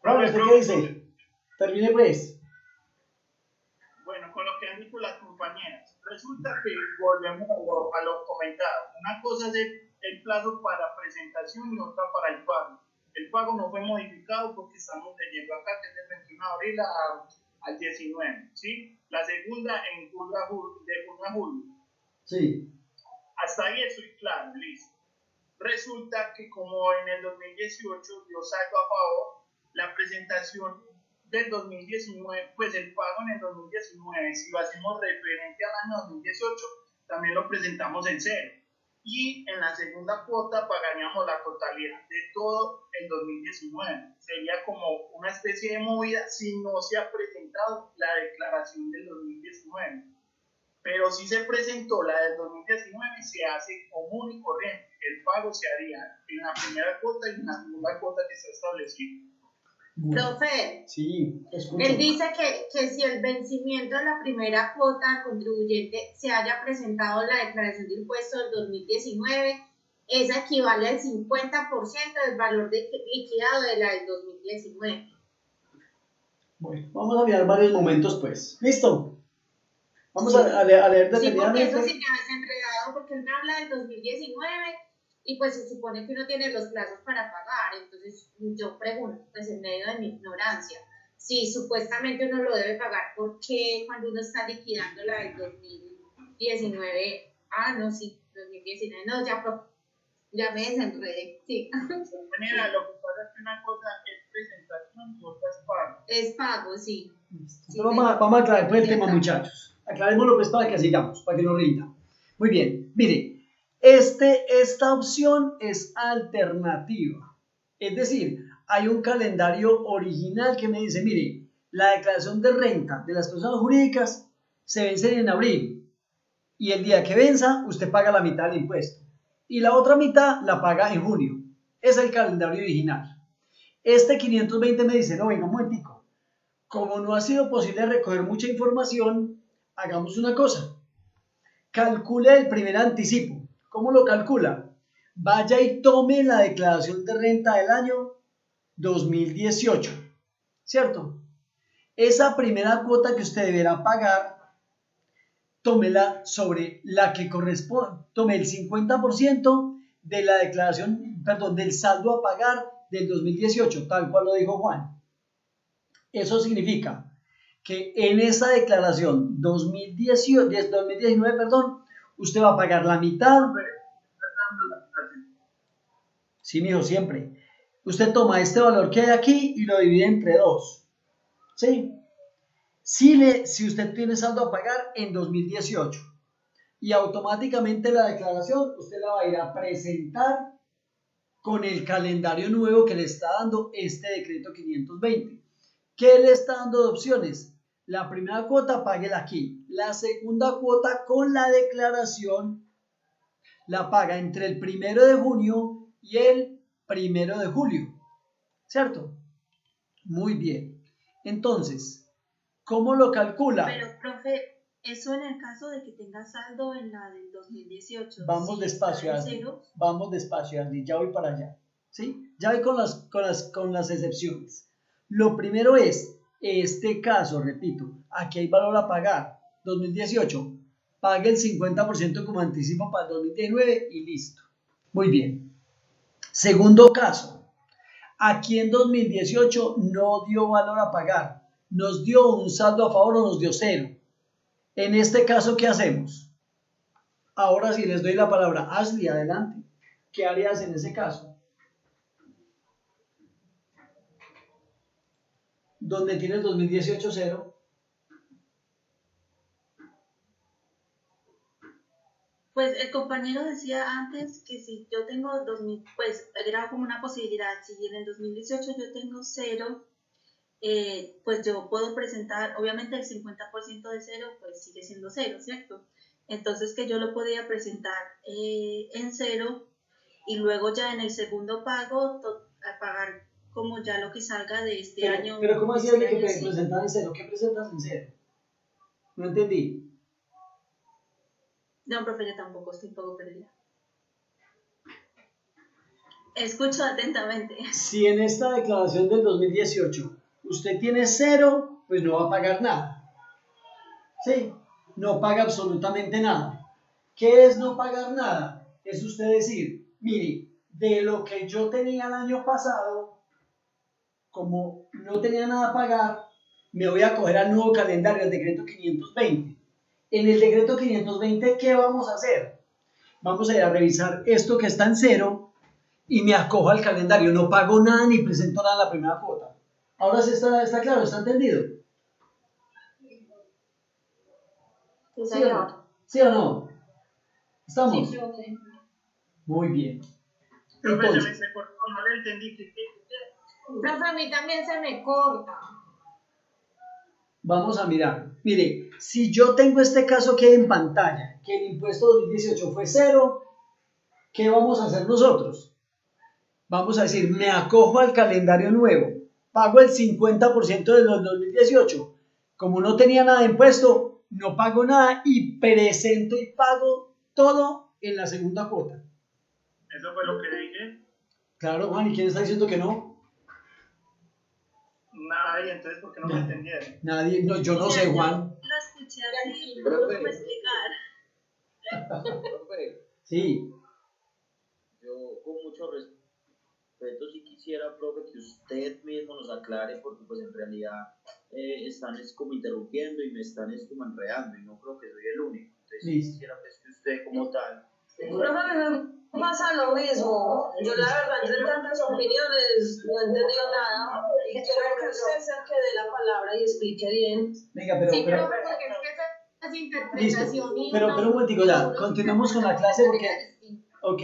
Raúl, ¿usted qué dice? Termine pues. Bueno, con lo que han dicho las compañeras, resulta que volvemos a lo comentado. Una cosa es el plazo para presentación y otra para el pago. El pago no fue modificado porque estamos leyendo acá que es del 21 de abril al 19, ¿sí? La segunda de junio a julio. Sí. Hasta ahí estoy claro, listo. Resulta que como en el 2018 dio saldo a favor, la presentación del 2019, pues el pago en el 2019, si lo hacemos referente al año 2018, también lo presentamos en cero. Y en la segunda cuota pagaríamos la totalidad de todo el 2019. Sería como una especie de movida si no se ha presentado la declaración del 2019. Pero si se presentó la del 2019, se hace común y corriente. El pago se haría en la primera cuota y en la segunda cuota que está establecida. Profe, sí, él dice que si el vencimiento de la primera cuota contribuyente se haya presentado la declaración de impuestos del 2019, esa equivale al 50% del valor liquidado de la del 2019. Bueno, vamos a mirar varios momentos pues. ¿Listo? Vamos a leer detenidamente. Sí, porque eso sí me ha desenredado, porque él me habla del 2019 y pues se supone que uno tiene los plazos para pagar. Entonces yo pregunto, pues en medio de mi ignorancia, si supuestamente uno lo debe pagar, ¿por qué cuando uno está liquidando la del 2019? No, sí, 2019, no, ya me desenredé, sí. Mira, lo que pasa es que una cosa es presentación y otra es pago. Es pago, sí. Sí, vamos a aclarar pues el tema, muchachos. Aclarémoslo pues para que sigamos, para que no rinda. Muy bien, mire, esta opción es alternativa. Es decir, hay un calendario original que me dice, mire, la declaración de renta de las personas jurídicas se vence en abril y el día que venza usted paga la mitad del impuesto y la otra mitad la paga en junio. Es el calendario original. Este 520 me dice, no, venga un momentico, como no ha sido posible recoger mucha información, hagamos una cosa, calcule el primer anticipo. ¿Cómo lo calcula? Vaya y tome la declaración de renta del año 2018, ¿cierto? Esa primera cuota que usted deberá pagar, tómela sobre la que corresponde, tome el 50% de la declaración, perdón, del saldo a pagar del 2018, tal cual lo dijo Juan. Eso significa que en esa declaración 2019, perdón, usted va a pagar la mitad. Sí, mijo, siempre. Usted toma este valor que hay aquí y lo divide entre 2. ¿Sí? Si usted tiene saldo a pagar en 2018 y automáticamente la declaración usted la va a ir a presentar con el calendario nuevo que le está dando este decreto 520. ¿Qué le está dando de opciones? La primera cuota, páguela aquí. La segunda cuota con la declaración la paga entre el 1 de junio y el 1 de julio. ¿Cierto? Muy bien. Entonces, ¿cómo lo calcula? Pero, profe, eso en el caso de que tenga saldo en la del 2018. Vamos despacio, Ashley. Vamos despacio, Ashley. Ya voy para allá. ¿Sí? Ya voy con las excepciones. Lo primero es, este caso, repito, aquí hay valor a pagar. 2018, pague el 50% como anticipo para el 2019 y listo. Muy bien. Segundo caso, aquí en 2018 no dio valor a pagar. Nos dio un saldo a favor o nos dio 0. En este caso, ¿qué hacemos? Ahora sí les doy la palabra. Ashley, adelante. ¿Qué harías en ese caso? Donde tienes 2018 0. Pues el compañero decía antes que si yo tengo 2000, pues era como una posibilidad. Si en el 2018 yo tengo 0, pues yo puedo presentar, obviamente el 50% de 0, pues sigue siendo 0, ¿cierto? Entonces que yo lo podía presentar en 0 y luego ya en el segundo pago a pagar como ya lo que salga de este año. Pero ¿cómo hacías de que sí. presentar en 0? ¿Qué presentas en 0? No entendí. No, profe, yo tampoco estoy un poco perdida. Escucho atentamente. Si en esta declaración del 2018 usted tiene 0, pues no va a pagar nada. ¿Sí? No paga absolutamente nada. ¿Qué es no pagar nada? Es usted decir, mire, de lo que yo tenía el año pasado, como no tenía nada a pagar, me voy a coger al nuevo calendario, el decreto 520. En el decreto 520, ¿qué vamos a hacer? Vamos a ir a revisar esto que está en 0 y me acojo al calendario. No pago nada ni presento nada en la primera cuota. Ahora sí está claro, ¿está entendido? ¿Sí o no? ¿Sí o no? ¿Estamos? Sí, muy bien. Entonces, no le entendí. Profe, a mí también se me corta. Vamos a mirar. Mire, si yo tengo este caso que hay en pantalla, que el impuesto 2018 fue 0, ¿qué vamos a hacer nosotros? Vamos a decir, me acojo al calendario nuevo, pago el 50% de los 2018. Como no tenía nada de impuesto, no pago nada y presento y pago todo en la segunda cuota. ¿Eso fue lo que dije? Claro, Juan, ¿y quién está diciendo que no? Nadie, entonces, ¿por qué no me entendieron? Nadie, no, yo no sé, Juan. Lo escuché así, no lo puedo explicar. Profe, Sí. yo con mucho respeto sí quisiera, profe, que usted mismo nos aclare, porque pues en realidad están como interrumpiendo y me están como enredando y no creo que soy el único. Entonces sí quisiera pues que usted como tal... Profe, a mí me pasa lo mismo. Yo la verdad, entre tantas opiniones, no he entendido nada. Y quiero que usted se quede la palabra y explique bien. Venga, pero... Sí, profe, porque es que esa es interpretación. Listo. Pero un momentico ya, continuemos con la clase porque... Ok,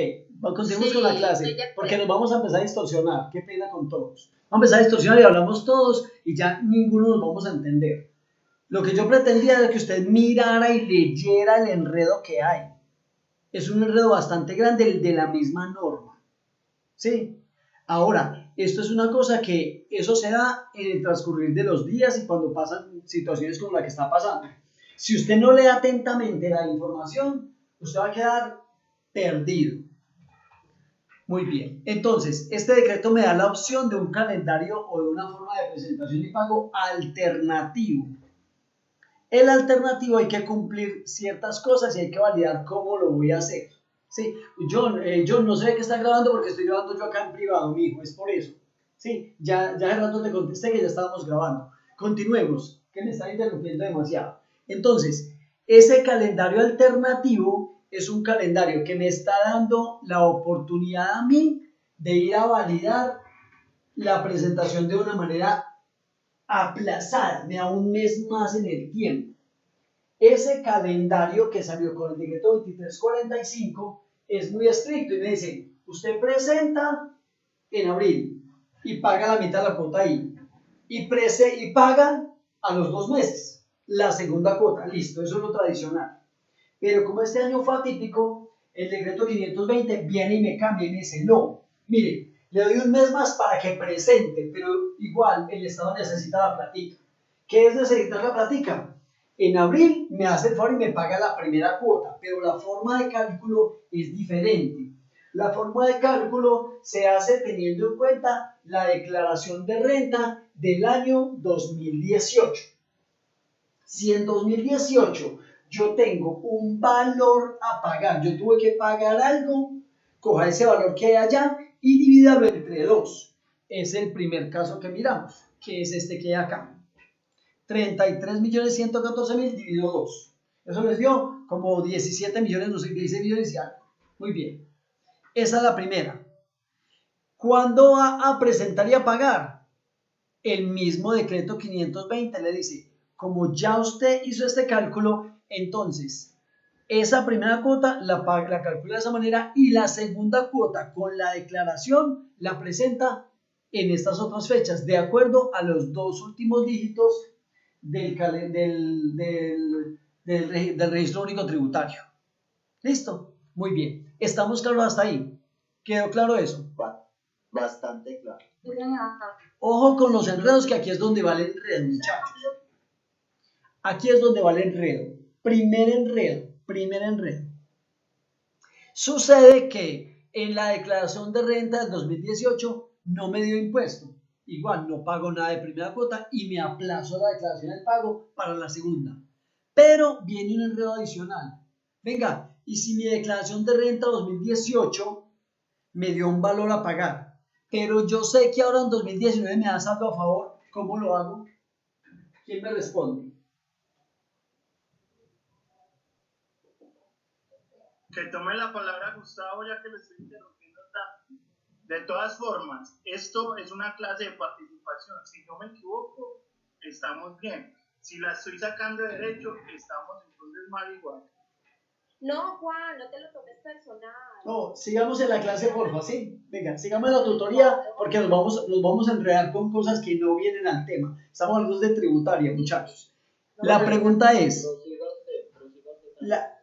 continuemos con la clase, porque nos vamos a empezar a distorsionar. Qué pena con todos. Vamos a empezar a distorsionar y hablamos todos y ya ninguno nos vamos a entender. Lo que yo pretendía era que usted mirara y leyera el enredo que hay. Es un enredo bastante grande de la misma norma. ¿Sí? Ahora, esto es una cosa que eso se da en el transcurrir de los días y cuando pasan situaciones como la que está pasando. Si usted no lee atentamente la información, usted va a quedar perdido. Muy bien. Entonces, este decreto me da la opción de un calendario o de una forma de presentación y pago alternativo. El alternativo hay que cumplir ciertas cosas y hay que validar cómo lo voy a hacer. ¿Sí? Yo no sé de qué está grabando porque estoy grabando yo acá en privado, mi hijo, es por eso. ¿Sí? Ya hace rato te contesté que ya estábamos grabando. Continuemos, que me está interrumpiendo demasiado. Entonces, ese calendario alternativo es un calendario que me está dando la oportunidad a mí de ir a validar la presentación de una manera aplazada, me da un mes más en el tiempo. Ese calendario que salió con el decreto 2345 es muy estricto y me dice, usted presenta en abril y paga la mitad de la cuota ahí y paga a los 2 meses la segunda cuota, listo, eso es lo tradicional. Pero como este año fue atípico, el decreto 520 viene y me cambia y me dice, no, mire, le doy un mes más para que presente, pero igual el Estado necesita la platica. ¿Qué es necesitar la platica? En abril me hace el favor y me paga la primera cuota, pero la forma de cálculo es diferente. La forma de cálculo se hace teniendo en cuenta la declaración de renta del año 2018. Si en 2018 yo tengo un valor a pagar, yo tuve que pagar algo, coja ese valor que hay allá y divídalo entre 2. Es el primer caso que miramos, que es este que hay acá. 33.114.000 dividido 2. Eso les dio como 17 millones, no sé, 16 millones y algo. Muy bien. Esa es la primera. ¿Cuándo va a presentar y a pagar? El mismo decreto 520 le dice, como ya usted hizo este cálculo, entonces esa primera cuota la calcula de esa manera y la segunda cuota con la declaración la presenta en estas otras fechas, de acuerdo a los 2 últimos dígitos del registro único tributario. ¿Listo? Muy bien. ¿Estamos claros hasta ahí? ¿Quedó claro eso? Bastante claro. Ojo con los enredos, que aquí es donde va el enredo, muchachos. Aquí es donde va el enredo. Primer enredo. Sucede que en la declaración de renta del 2018 no me dio impuesto. Igual no pago nada de primera cuota y me aplazo la declaración del pago para la segunda. Pero viene un enredo adicional. Venga, y si mi declaración de renta 2018 me dio un valor a pagar, pero yo sé que ahora en 2019 me da saldo a favor, ¿cómo lo hago? ¿Quién me responde? Que tome la palabra Gustavo, ya que le estoy interrumpiendo tanto. De todas formas, esto es una clase de participación. Si no me equivoco, estamos bien. Si la estoy sacando de derecho, estamos entonces mal igual. No, Juan, no te lo tomes personal. No, sigamos en la clase, porfa, ¿sí? Venga, sigamos en la tutoría porque nos vamos a enredar con cosas que no vienen al tema. Estamos hablando de tributaria, muchachos. La pregunta es...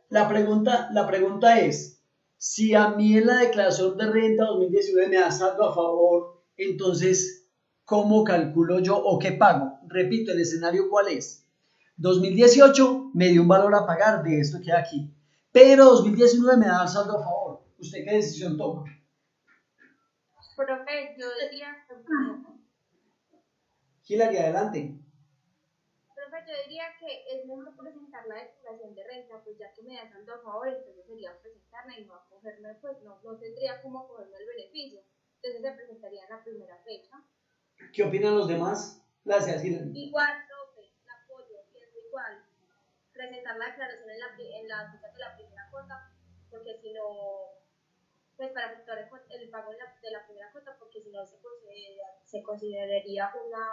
La pregunta es, si a mí en la declaración de renta 2019 me da saldo a favor, entonces, ¿cómo calculo yo o qué pago? Repito, el escenario ¿cuál es? 2018 me dio un valor a pagar de esto que hay aquí, pero 2019 me da saldo a favor. ¿Usted qué decisión toma? Profe, yo diría... Hilary, adelante. Yo diría que es mejor presentar la declaración de renta, pues ya que me da saldo a favor, entonces sería presentarla y no acogerme, pues no tendría cómo acogerme el beneficio. Entonces se presentaría en la primera fecha. ¿Qué opinan los demás? Gracias, Hilary. Igual, profe, la apoyo, pienso igual. Presentar la declaración en la fecha de la primera cuota, porque si no, pues para efectuar el pago de la primera cuota, porque si no se consideraría una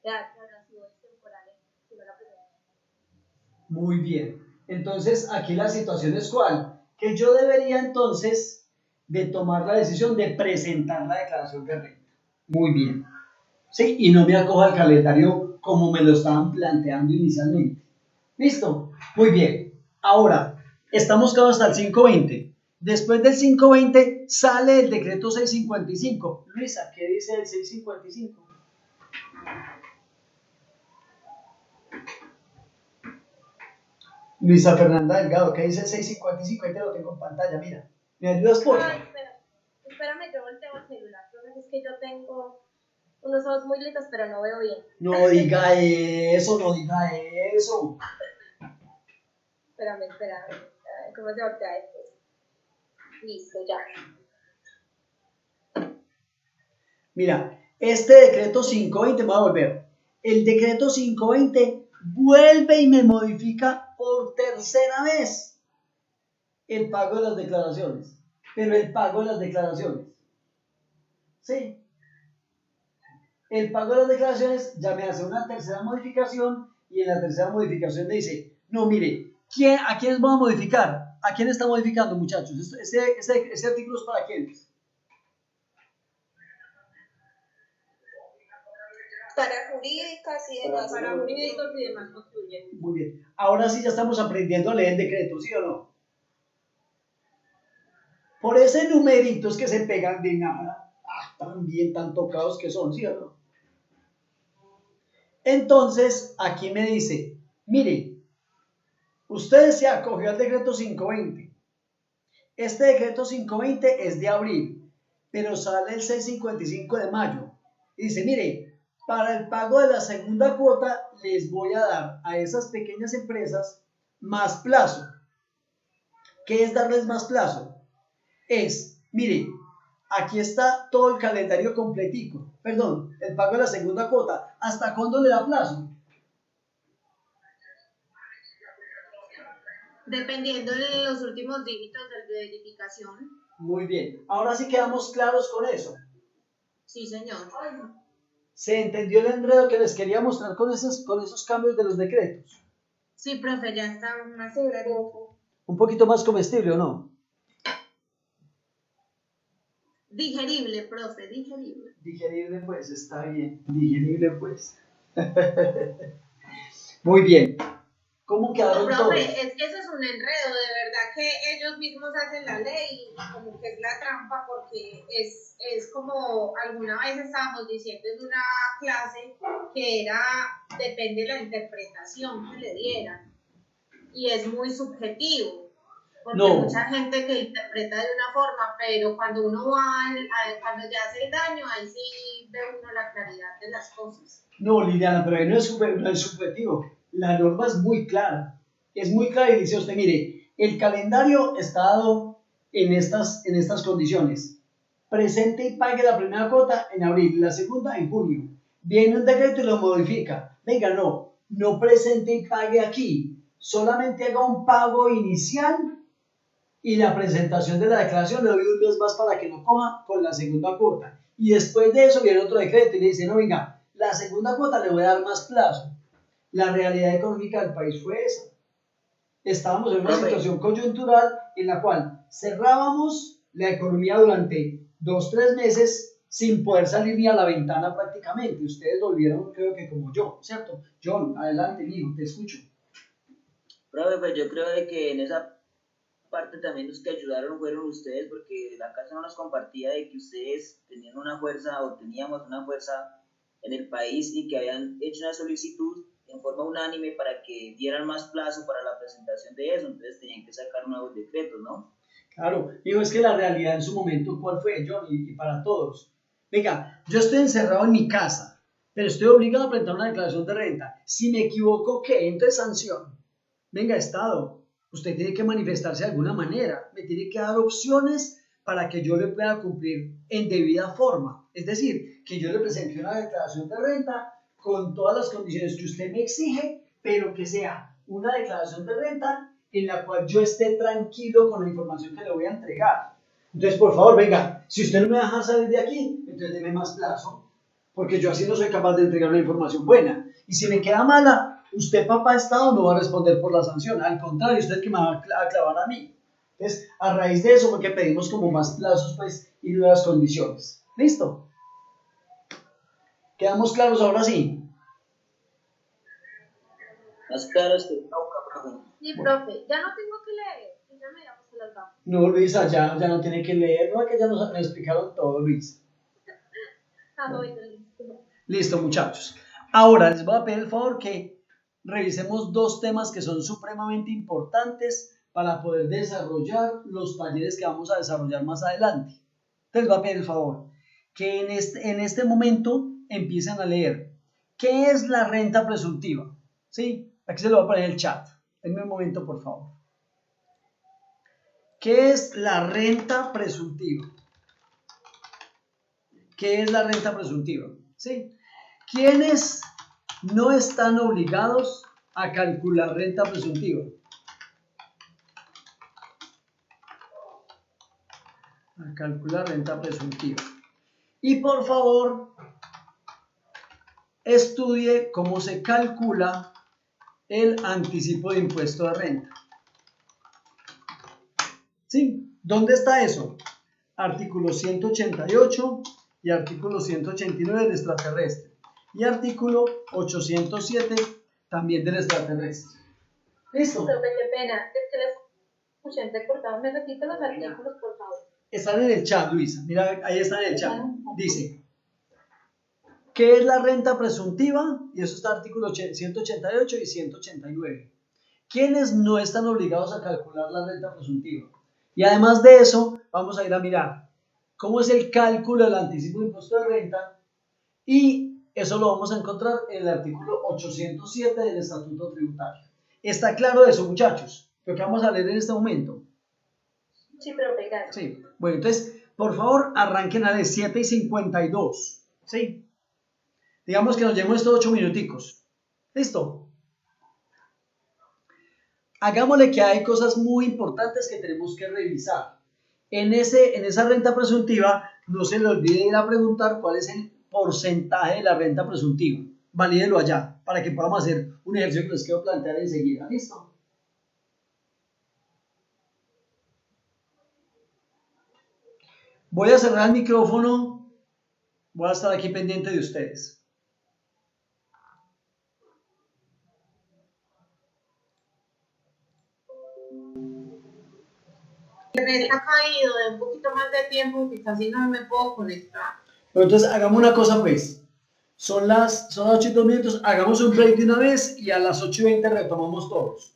declaración temporal. Muy bien. Entonces, aquí la situación es ¿cuál? Que yo debería entonces de tomar la decisión de presentar la declaración de renta. Muy bien. Sí, y no me acojo al calendario como me lo estaban planteando inicialmente. ¿Listo? Muy bien. Ahora, estamos claros hasta el 520. Después del 520 sale el decreto 655. Luisa, ¿qué dice el 655? Luisa Fernanda Delgado, ¿qué dice el 655? Ahí te lo tengo en pantalla, mira. ¿Me ayudas, por favor? Espera, es espérame, yo volteo el celular. Entonces es que yo tengo unos ojos muy lindos, pero no veo bien. No diga eso, no diga eso. Espérame. A ver, ¿cómo se voltea esto? Listo, ya. Mira, este decreto 520, me va a volver. El decreto 520 vuelve y me modifica por tercera vez el pago de las declaraciones. Pero el pago de las declaraciones. ¿Sí? El pago de las declaraciones ya me hace una tercera modificación y en la tercera modificación me dice, no, mire, ¿a quiénes vamos a modificar? ¿A quién está modificando, muchachos? Ese artículo es para quiénes. Para jurídicas y demás. Para jurídicos y demás construyen. Muy bien. Ahora sí ya estamos aprendiendo a leer el decreto, ¿sí o no? Por ese numeritos que se pegan de nada, también tan tocados que son, ¿sí o no? Entonces, aquí me dice, mire, usted se acogió al decreto 520. Este decreto 520 es de abril, pero sale el 655 de mayo. Y dice, mire, para el pago de la segunda cuota les voy a dar a esas pequeñas empresas más plazo. ¿Qué es darles más plazo? Es, mire, aquí está todo el calendario completico. Perdón, el pago de la segunda cuota. ¿Hasta cuándo le da plazo? Dependiendo de los últimos dígitos de verificación. Muy bien. Ahora sí quedamos claros con eso. Sí, señor. ¿Se entendió el enredo que les quería mostrar con esos cambios de los decretos? Sí, profe, ya está más claro. Un poquito más comestible, ¿o no? Digerible, profe, digerible. Digerible, pues, está bien. Digerible, pues. Muy bien. ¿Cómo quedaron profe, todos? es que eso es un enredo, de verdad que ellos mismos hacen la ley y como que es la trampa porque es como alguna vez estábamos diciendo en una clase que depende de la interpretación que le dieran y es muy subjetivo porque hay mucha gente que interpreta de una forma, pero cuando uno va, cuando ya hace el daño, ahí sí ve uno la claridad de las cosas. No, Liliana, pero ahí no es subjetivo. La norma es muy clara. Es muy clara y dice usted, mire, el calendario está dado en estas condiciones. Presente y pague la primera cuota en abril, la segunda en junio. Viene un decreto y lo modifica. Venga, no presente y pague aquí. Solamente haga un pago inicial y la presentación de la declaración le doy un mes más para que no coja con la segunda cuota. Y después de eso viene otro decreto y le dice, no, venga, la segunda cuota le voy a dar más plazo. La realidad económica del país fue esa. Estábamos en una situación coyuntural en la cual cerrábamos la economía durante 2-3 meses sin poder salir ni a la ventana prácticamente. Ustedes volvieron, creo que como yo, ¿cierto? John, adelante, hijo, te escucho. Profe, pues yo creo de que en esa parte también los que ayudaron fueron ustedes, porque la casa no nos compartía de que ustedes tenían una fuerza o teníamos una fuerza en el país y que habían hecho una solicitud en forma unánime para que dieran más plazo para la presentación de eso, entonces tenían que sacar nuevos decretos, ¿no? Claro, digo, es que la realidad en su momento, ¿cuál fue, John? Y para todos. Venga, yo estoy encerrado en mi casa, pero estoy obligado a presentar una declaración de renta. Si me equivoco, ¿qué? Entonces sanción. Venga, Estado, usted tiene que manifestarse de alguna manera, me tiene que dar opciones para que yo le pueda cumplir en debida forma. Es decir, que yo le presente una declaración de renta con todas las condiciones que usted me exige, pero que sea una declaración de renta en la cual yo esté tranquilo con la información que le voy a entregar. Entonces, por favor, venga, si usted no me va a dejar salir de aquí, entonces deme más plazo, porque yo así no soy capaz de entregar una información buena. Y si me queda mala, usted, papá Estado, no va a responder por la sanción. Al contrario, usted que me va a clavar a mí. Entonces, a raíz de eso fue que pedimos como más plazos, pues, y nuevas condiciones. ¿Listo? ¿Quedamos claros ahora sí? Más claros que nunca, profe. Sí, profe, ya no tengo que leer, ya me había puesto las gafas. No, Luisa, ya no tiene que leer, no, que ya nos explicaron todo, Luis. Bueno, listo. Listo, muchachos. Ahora les voy a pedir el favor que revisemos dos temas que son supremamente importantes para poder desarrollar los talleres que vamos a desarrollar más adelante. les voy a pedir el favor que en este momento empiecen a leer. ¿Qué es la renta presuntiva? ¿Sí? Aquí se lo voy a poner en el chat. Denme un momento, por favor. ¿Qué es la renta presuntiva? ¿Qué es la renta presuntiva? ¿Sí? ¿Quiénes no están obligados a calcular renta presuntiva? A calcular renta presuntiva. Y por favor, estudie cómo se calcula el anticipo de impuesto de renta. ¿Sí? ¿Dónde está eso? Artículo 188 y artículo 189 del extraterrestre. Y artículo 807 también del extraterrestre. ¿Listo? Profe, qué pena. Es que les escuché entrecortado. ¿Me repite los artículos, por favor? Están en el chat, Luisa. Mira, ahí está en el chat. Dice, ¿qué es la renta presuntiva? Y eso está en artículo 188 y 189. ¿Quiénes no están obligados a calcular la renta presuntiva? Y además de eso, vamos a ir a mirar cómo es el cálculo del anticipo de impuesto de renta, y eso lo vamos a encontrar en el artículo 807 del Estatuto Tributario. ¿Está claro eso, muchachos? Lo que vamos a leer en este momento. Sí, profe, gracias. Sí. Bueno, entonces, por favor, arranquen a las 7:52. ¿Sí? Digamos que nos llevemos estos 8 minuticos. ¿Listo? Hagámosle que hay cosas muy importantes que tenemos que revisar. En esa renta presuntiva, no se le olvide ir a preguntar cuál es el porcentaje de la renta presuntiva. Valídelo allá, para que podamos hacer un ejercicio que les quiero plantear enseguida. ¿Listo? Voy a cerrar el micrófono. Voy a estar aquí pendiente de ustedes. Me ha caído de un poquito más de tiempo que casi no me puedo conectar. Pero entonces hagamos una cosa, pues. Son las 8 y 2 minutos. Hagamos un break de una vez y a las 8:20 retomamos todos.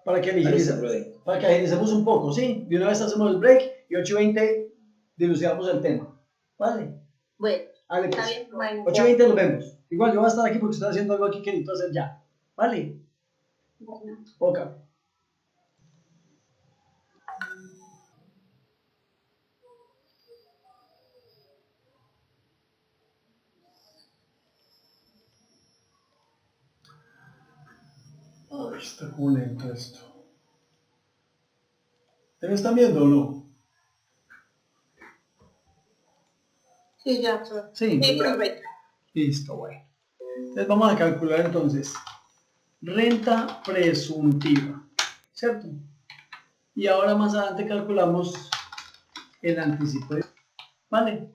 Para que agilicemos un poco, ¿sí? De una vez hacemos el break y 8:20 dilucidamos el tema. ¿Vale? Bueno, vale, pues. está bien. Bueno, 8:20 nos vemos. Igual yo voy a estar aquí porque estoy haciendo algo aquí que necesito hacer ya. ¿Vale? Bueno. Ok. Ay, está como lento esto. ¿Me están viendo o no? Sí, ya, profe. Sí. Sí, profe. Listo, bueno. Entonces vamos a calcular entonces renta presuntiva, ¿cierto? Y ahora más adelante calculamos el anticipo. ¿Vale?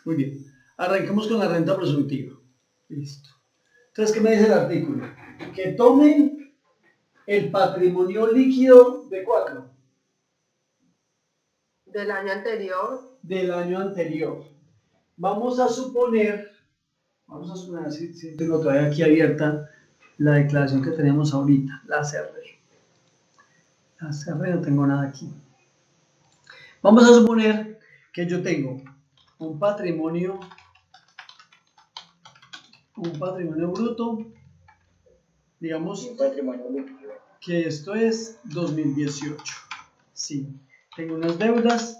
Muy bien. Arranquemos con la renta presuntiva. Listo. Entonces, ¿qué me dice el artículo? Que tomen el patrimonio líquido de 4. Del año anterior. Del año anterior. Vamos a suponer, si tengo todavía aquí abierta la declaración que tenemos ahorita, la CR. La CR no tengo nada aquí. Vamos a suponer que yo tengo un patrimonio bruto, digamos Un patrimonio líquido. que esto es 2018. Sí, tengo unas deudas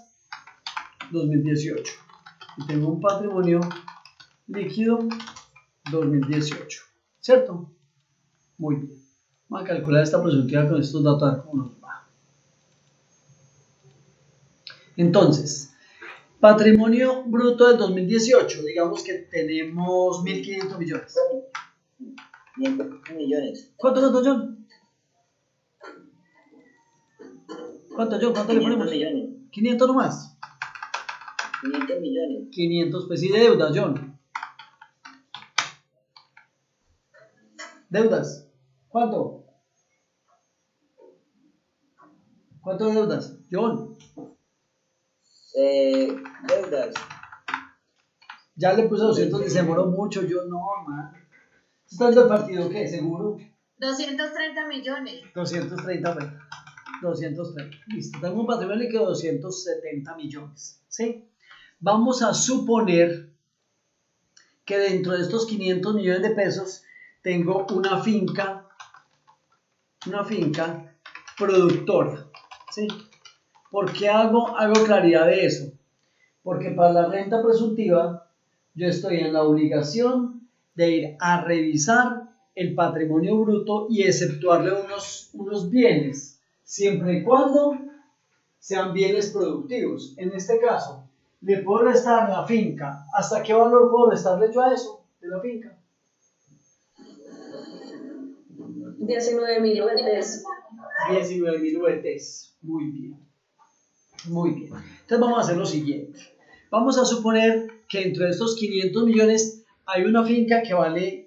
2018 y tengo un patrimonio líquido 2018, ¿cierto? Muy bien. Vamos a calcular esta presuntiva con estos datos a ver cómo nos va. Entonces, patrimonio bruto del 2018, digamos que tenemos 1.500 millones. 500 millones. ¿Cuánto, John? ¿Cuánto le ponemos? 500 millones. 500 nomás. 500 millones. 500 pues y deudas, John. Deudas. ¿Cuánto? ¿Cuánto de deudas, John? Deudas. Ya le puse 200 y se demoró mucho. Yo no, man. ¿Estás viendo el partido qué? ¿Seguro? 230 millones. 230, pues. 230. Listo. Tengo un patrimonio líquido de 270 millones. ¿Sí? Vamos a suponer que dentro de estos 500 millones de pesos tengo una finca productora. ¿Sí? ¿Por qué hago claridad de eso? Porque para la renta presuntiva yo estoy en la obligación de ir a revisar el patrimonio bruto y exceptuarle unos bienes, siempre y cuando sean bienes productivos. En este caso, le puedo restar la finca. ¿Hasta qué valor puedo restarle yo a eso de la finca? 19.000 UETs. 19.000 UETs. Muy bien. Muy bien. Entonces vamos a hacer lo siguiente. Vamos a suponer que dentro de estos 500 millones hay una finca que vale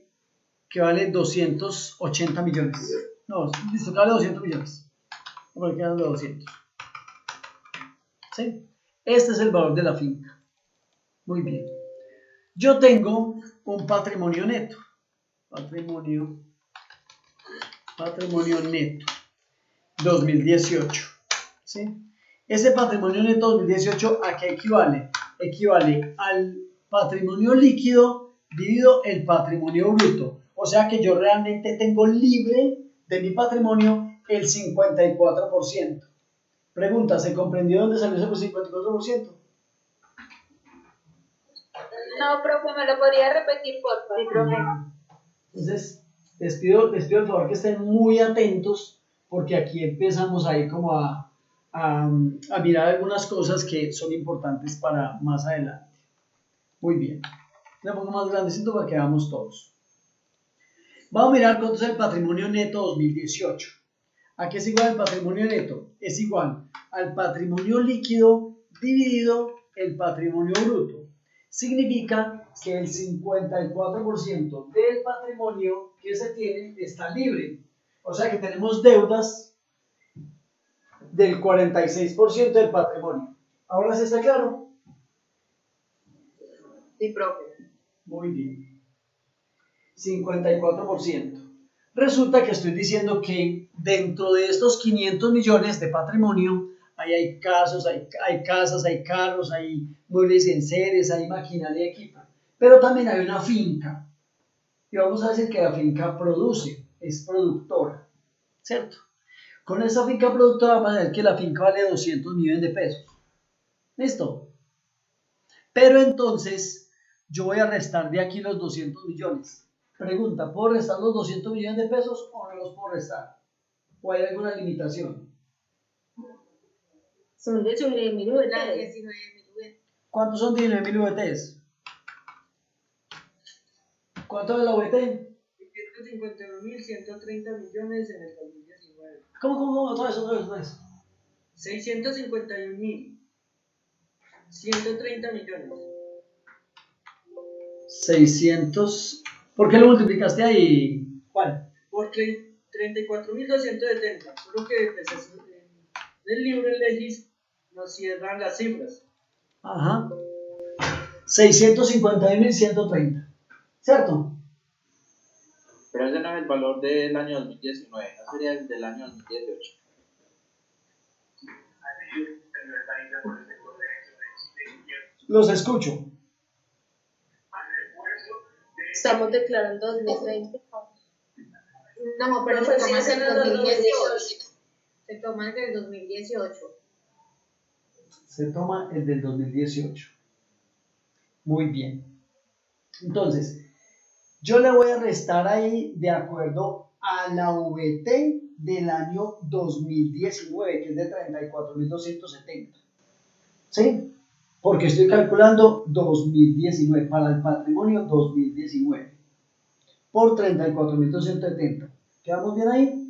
280 millones. No, listo, que vale 200 millones. Vamos a quedar de 200. ¿Sí? Este es el valor de la finca. Muy bien. Yo tengo un patrimonio neto. Patrimonio neto 2018. ¿Sí? Ese patrimonio neto 2018, ¿a qué equivale? Equivale al patrimonio líquido dividido el patrimonio bruto. O sea que yo realmente tengo libre de mi patrimonio el 54%. Pregunta, ¿se comprendió dónde salió ese 54%? No, profe, ¿me lo podría repetir, por favor? Sí, profe. Entonces, les pido el favor que estén muy atentos porque aquí empezamos ahí como a mirar algunas cosas que son importantes para más adelante. Muy bien. Un poco más grandecito para que veamos todos. Vamos a mirar cuánto es el patrimonio neto 2018. ¿A qué es igual el patrimonio neto? Es igual al patrimonio líquido dividido el patrimonio bruto. Significa que el 54% del patrimonio que se tiene está libre. O sea que tenemos deudas del 46% del patrimonio. ¿Ahora sí está claro? Sí, profe. Muy bien. 54%. Resulta que estoy diciendo que dentro de estos 500 millones de patrimonio, ahí hay casas, hay carros, hay muebles y enseres, hay maquinaria y equipo. Pero también hay una finca. Y vamos a decir que la finca produce, es productora. ¿Cierto? Con esa finca productora vamos a ver que la finca vale 200 millones de pesos. ¿Listo? Pero entonces yo voy a restar de aquí los 200 millones. Pregunta, ¿puedo restar los 200 millones de pesos o no los puedo restar? ¿O hay alguna limitación? Son 19.000 UETs. 19.000 UETs. ¿Cuántos son 19.000 VTs? ¿Cuánto es la VT? 151.130 millones en el 2019. ¿Cómo? Otra vez. 651.130 millones. 600. ¿Por qué lo multiplicaste ahí, Juan? Porque 34.270. Solo que pues, en el libro de Legis nos cierran las cifras. Ajá. 651.130. ¿Cierto? Pero ese no es el valor del año 2019, ese sería el del año 2018. Los escucho. Estamos declarando 2020. No, pero Pues se toma sí, desde el ese no es el 2018. Se toma desde el 2018. Se toma el del 2018. Muy bien. Entonces, yo le voy a restar ahí de acuerdo a la VT del año 2019, que es de 34.270. ¿Sí? Porque estoy calculando 2019, para el patrimonio 2019, por 34.270. ¿Quedamos bien ahí?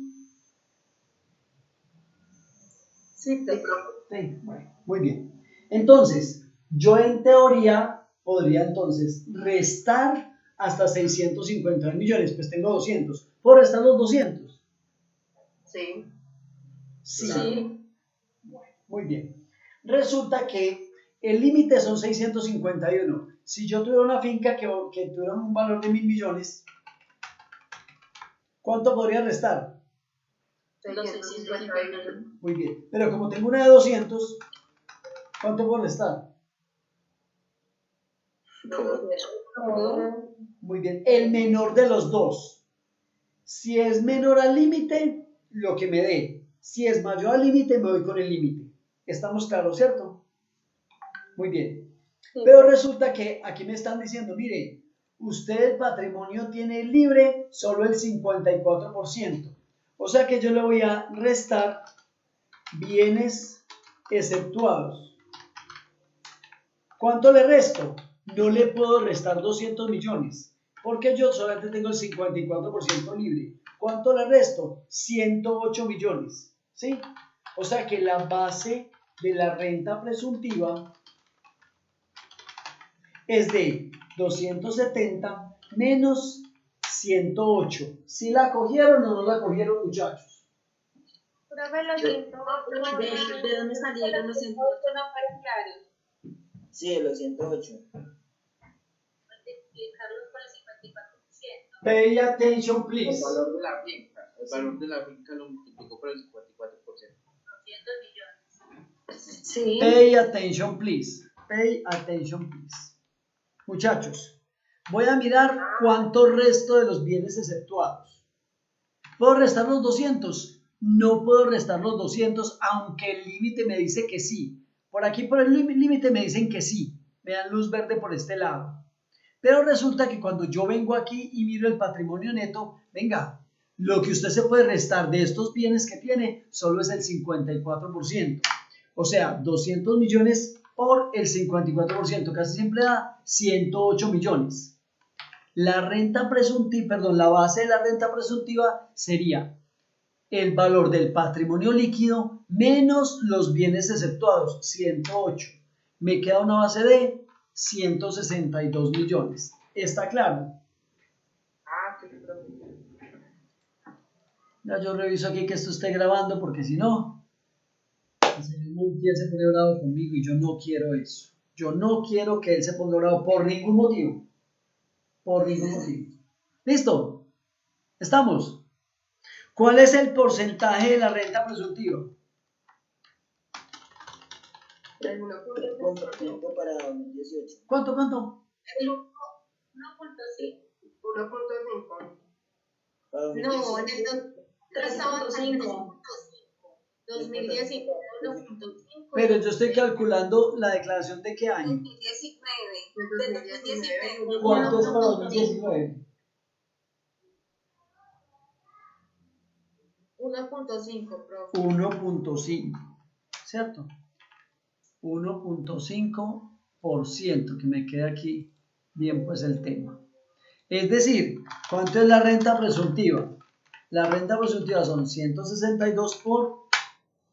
Sí, profe. Sí, bueno, muy bien. Entonces, yo en teoría podría entonces restar hasta 650 millones, pues tengo 200. ¿Puedo restar los 200? Sí. Sí. Bueno, muy bien. Resulta que el límite son 651. Si yo tuviera una finca que tuviera un valor de 1.000 millones, ¿cuánto podría restar? Los 650. Muy bien. Pero como tengo una de 200, ¿cuánto puedo restar? Muy bien. El menor de los dos. Si es menor al límite, lo que me dé. Si es mayor al límite, me voy con el límite. ¿Estamos claros, cierto? Muy bien. Pero resulta que aquí me están diciendo, mire, usted el patrimonio tiene libre solo el 54%. O sea que yo le voy a restar bienes exceptuados. ¿Cuánto le resto? No le puedo restar 200 millones, porque yo solamente tengo el 54% libre. ¿Cuánto le resto? 108 millones. ¿Sí? O sea que la base de la renta presuntiva es de 270 menos 108. ¿Si la cogieron o no la cogieron, muchachos? Profe, lo siento. ¿De dónde salieron los 108? No fueron claros. Sí, de los 108. Multiplicarlos por el 54%. Pay attention, please. El valor de la finca. El valor de la finca lo multiplicó por el 54%. 200 millones. Sí. Pay attention, please. Pay attention, please. Muchachos, voy a mirar cuánto resto de los bienes exceptuados. ¿Puedo restar los 200? No puedo restar los 200, aunque el límite me dice que sí. Por aquí, por el límite, me dicen que sí. Me dan luz verde por este lado. Pero resulta que cuando yo vengo aquí y miro el patrimonio neto, venga, lo que usted se puede restar de estos bienes que tiene solo es el 54%. O sea, 200 millones por el 54%, casi siempre da 108 millones. La renta presuntiva, perdón, la base de la renta presuntiva sería el valor del patrimonio líquido menos los bienes exceptuados, 108. Me queda una base de 162 millones. ¿Está claro? Ya yo reviso aquí que esto esté grabando porque si no, el señor Montiel se pone bravo conmigo y yo no quiero eso. Yo no quiero que él se ponga bravo por ningún motivo. Por ningún motivo. ¿Listo? ¿Estamos? ¿Cuál es el porcentaje de la renta presuntiva? El 1% para 2018. ¿Cuánto? El 1.5. 1.5. No, en el 3.5. 2019, 1.5. Pero yo estoy calculando la declaración de qué año. 2019. De 2019. ¿Cuánto es para 2019? 1.5, profe. 1.5, ¿cierto? 1.5%, que me queda aquí bien pues el tema. Es decir, ¿cuánto es la renta presuntiva? La renta presuntiva son 162 por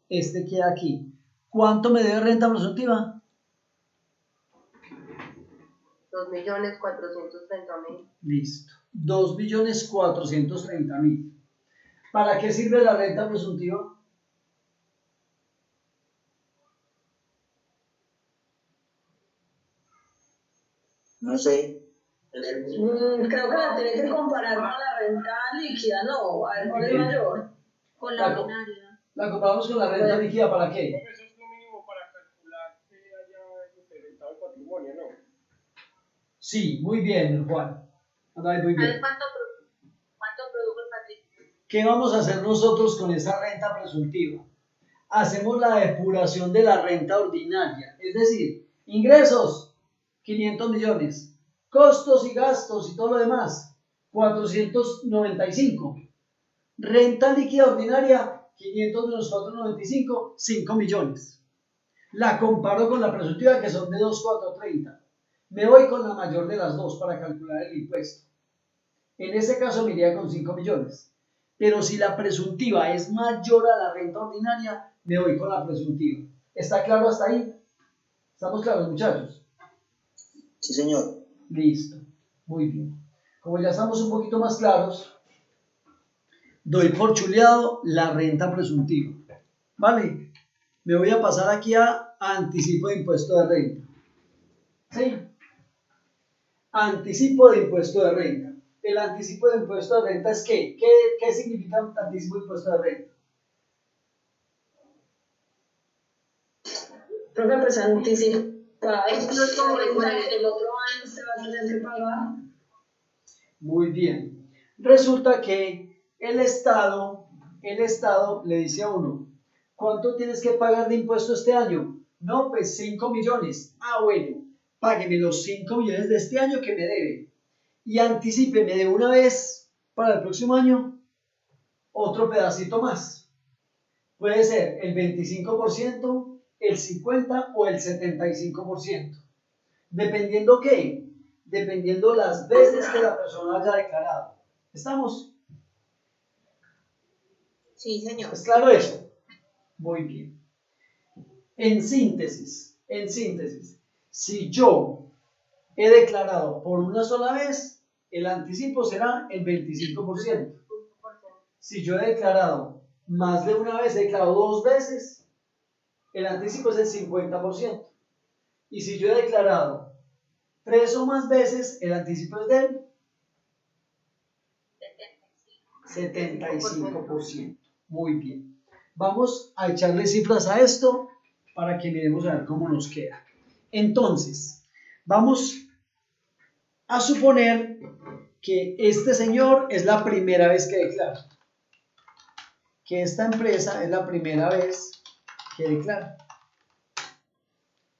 este que aquí. ¿Cuánto me debe renta presuntiva? 2.430.000. Listo. 2.430.000. ¿Para qué sirve la renta presuntiva? No sé. Creo que la tiene que comparar con la renta líquida, ¿no? A ver cuál es mayor. Con la ordinaria. La comparamos con la renta líquida, ¿para qué? Eso es lo mínimo para calcular que haya incrementado el patrimonio, ¿no? Sí, muy bien, Juan. Anda, muy bien. ¿Cuánto produjo el patrimonio? ¿Qué vamos a hacer nosotros con esa renta presuntiva? Hacemos la depuración de la renta ordinaria, es decir, ingresos, 500 millones, costos y gastos y todo lo demás, 495. Renta líquida ordinaria, 500 menos 495, 5 millones. La comparo con la presuntiva que son de 2.430. Me voy con la mayor de las dos para calcular el impuesto. En ese caso me iría con 5 millones. Pero si la presuntiva es mayor a la renta ordinaria, me voy con la presuntiva. ¿Está claro hasta ahí? ¿Estamos claros, muchachos? Sí, señor. Listo. Muy bien. Como ya estamos un poquito más claros, doy por chuleado la renta presuntiva. ¿Vale? Me voy a pasar aquí a anticipo de impuesto de renta. ¿Sí? Anticipo de impuesto de renta. El anticipo de impuesto de renta es ¿qué? ¿Qué significa anticipo de impuesto de renta? Profe, pues anticipada, esto es como el otro año se va a tener que pagar. Muy bien. Resulta que el Estado le dice a uno, ¿cuánto tienes que pagar de impuesto este año? No, pues 5 millones. Ah, bueno, págueme los 5 millones de este año que me debe. Y anticípeme de una vez para el próximo año otro pedacito más. Puede ser el 25%, el 50% o el 75%. ¿Dependiendo qué? Dependiendo las veces que la persona haya declarado. ¿Estamos? Sí, señor. ¿Es claro eso? Muy bien. En síntesis, si yo he declarado por una sola vez, el anticipo será el 25%. Si yo he declarado más de una vez, he declarado 2 veces, el anticipo es el 50%. Y si yo he declarado 3 o más veces, el anticipo es del 75%. Muy bien. Vamos a echarle cifras a esto para que miremos a ver cómo nos queda. Entonces, vamos a suponer que este señor es la primera vez que declara. Que esta empresa es la primera vez que declara.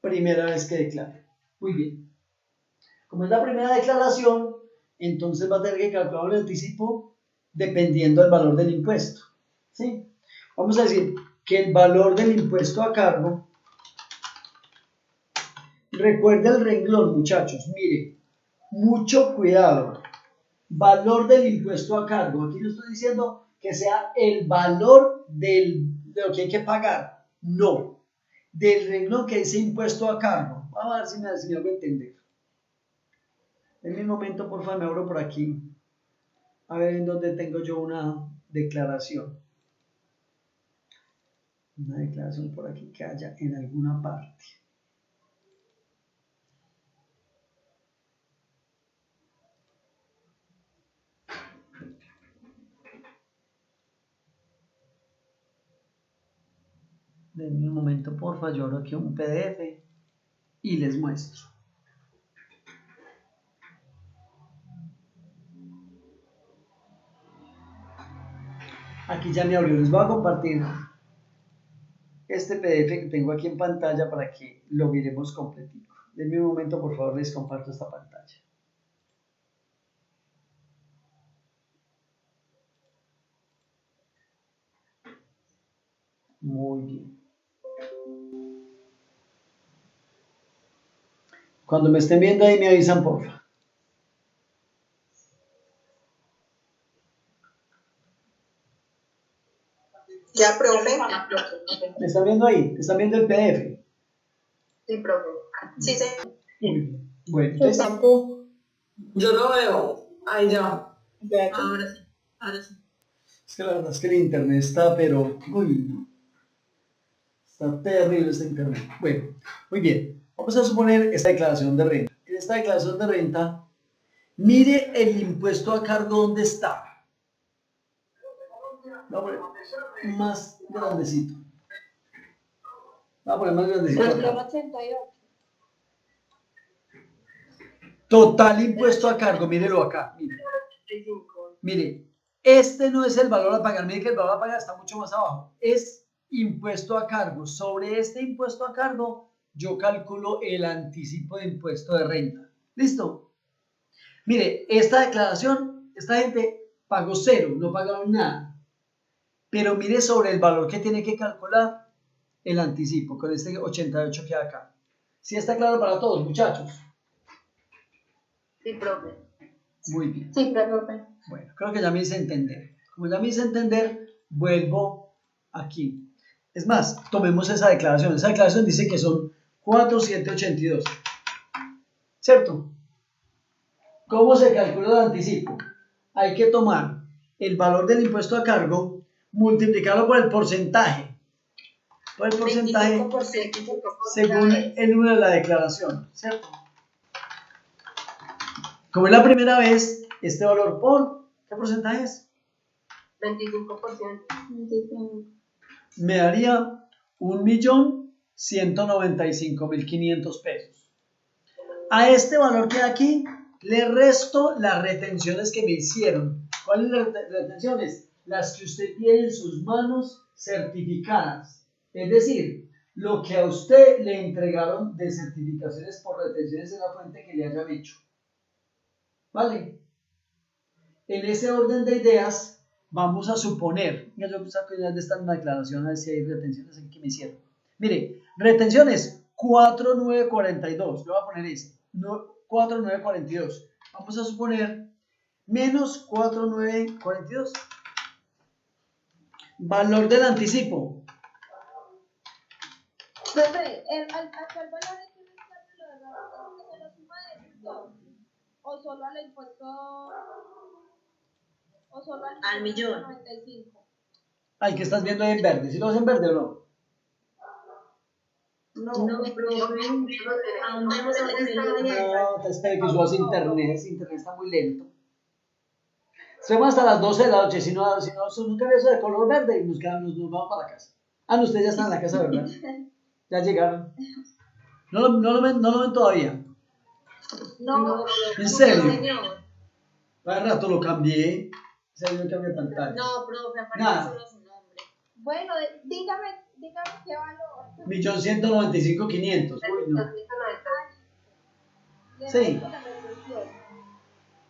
Primera vez que declara. Muy bien. Como es la primera declaración, entonces va a tener que calcular el anticipo dependiendo del valor del impuesto. ¿Sí? Vamos a decir que el valor del impuesto a cargo, recuerda el renglón, muchachos, mire, mucho cuidado. Valor del impuesto a cargo. Aquí no estoy diciendo que sea el valor de lo que hay que pagar. No. Del renglón que dice impuesto a cargo. Vamos a ver si me hago entender. En un momento, por favor, me abro por aquí. A ver en dónde tengo yo una declaración. Una declaración por aquí que haya en alguna parte. Denme un momento, porfa, yo abro aquí un PDF y les muestro. Aquí ya me abrió, les voy a compartir este PDF que tengo aquí en pantalla para que lo miremos completico. Denme un momento, por favor, les comparto esta pantalla. Muy bien. Cuando me estén viendo ahí me avisan, porfa. Ya, profe. ¿Me están viendo ahí? ¿Me están viendo el PDF? Sí, profe. Sí, sí. Muy bien. Bueno, entonces... Yo lo veo. Ahí ya. Ahora sí. Es que la verdad es que el internet está, pero... Uy, está terrible este internet. Bueno, muy bien. Vamos a suponer esta declaración de renta. En esta declaración de renta, mire el impuesto a cargo dónde está. Voy a poner más grandecito. Voy a poner más grandecito. Total impuesto a cargo, mírelo acá. Mire, este no es el valor a pagar. Mire que el valor a pagar está mucho más abajo. Es impuesto a cargo. Sobre este impuesto a cargo, yo calculo el anticipo de impuesto de renta. ¿Listo? Mire, esta declaración, esta gente pagó 0, no pagaron nada. Pero mire sobre el valor que tiene que calcular el anticipo, con este 88 que hay acá. ¿Sí está claro para todos, muchachos? Sí, profe. Muy bien. Sí, profe. Bueno, creo que ya me hice entender. Como ya me hice entender, vuelvo aquí. Es más, tomemos esa declaración. Esa declaración dice que son 4,782. ¿Cierto? ¿Cómo se calcula el anticipo? Hay que tomar el valor del impuesto a cargo, multiplicarlo por el porcentaje. Por el porcentaje según el número de la declaración. ¿Cierto? Como es la primera vez, este valor por, ¿qué porcentaje es? 25%. Me daría 1.100.000 195.500 pesos. A este valor que hay aquí le resto las retenciones que me hicieron. ¿Cuáles las retenciones? Las que usted tiene en sus manos certificadas. Es decir, lo que a usted le entregaron de certificaciones por retenciones en la fuente que le hayan hecho. ¿Vale? En ese orden de ideas, vamos a suponer, yo saco ya de esta misma declaración a ver si hay retenciones aquí que me hicieron. Mire, retenciones 4942, le voy a poner ese, 4942. Vamos a suponer menos 4942. Valor del anticipo. Profe, ¿al valor hay que restarle lo de la que se lo suma de esto? ¿O solo al impuesto? ¿O solo al millón? 95? Al que estás viendo ahí en verde. ¿Sí lo ves en verde o no? No, profe, aún vemos el No, te espero que subas internet. Ese internet está muy lento. Estamos hasta las 12 de la noche. Si no nunca eso de color verde, nos vamos para la casa. Ah, no, ustedes ya están en la casa, ¿verdad? Ya llegaron. No lo ven todavía. No. ¿En serio? No, señor. Hace rato lo cambié. O sea, yo cambié pantalla. No, profe, aparece Nada. solo su nombre. Bueno, dígame qué valor. 1.195.500. Uy, no. Sí.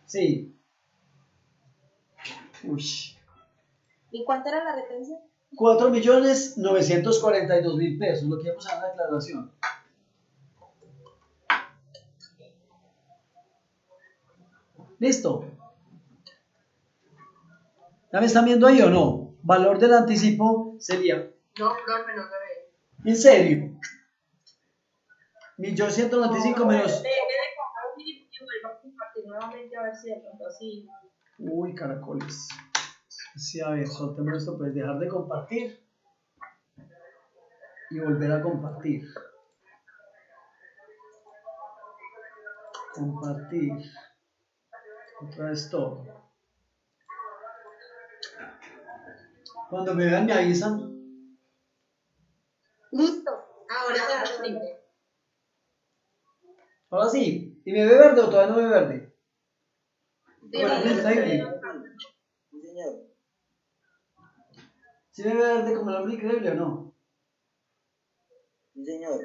Sí. Uy. ¿Y cuánto era la retención? 4.942.000 pesos, lo que vamos a dar en la declaración. ¿Listo? ¿Ya me están viendo ahí o no? Valor del anticipo sería... No, profe, no se ve. ¿En serio? 1.195 menos... Deje de compartir y vuelva a compartir nuevamente a ver si de pronto así. Uy, caracoles. Sí, a ver, soltemos esto, pues dejar de compartir y volver a compartir. Compartir. Otra vez todo. Cuando me vean me avisan. Listo. Ahora sí. Ahora sí. ¿Y me ve verde o todavía no me ve verde? Bueno, está ahí. Sí, señor. ¿Sí me ve verde como el hombre increíble o no? Sí, señor.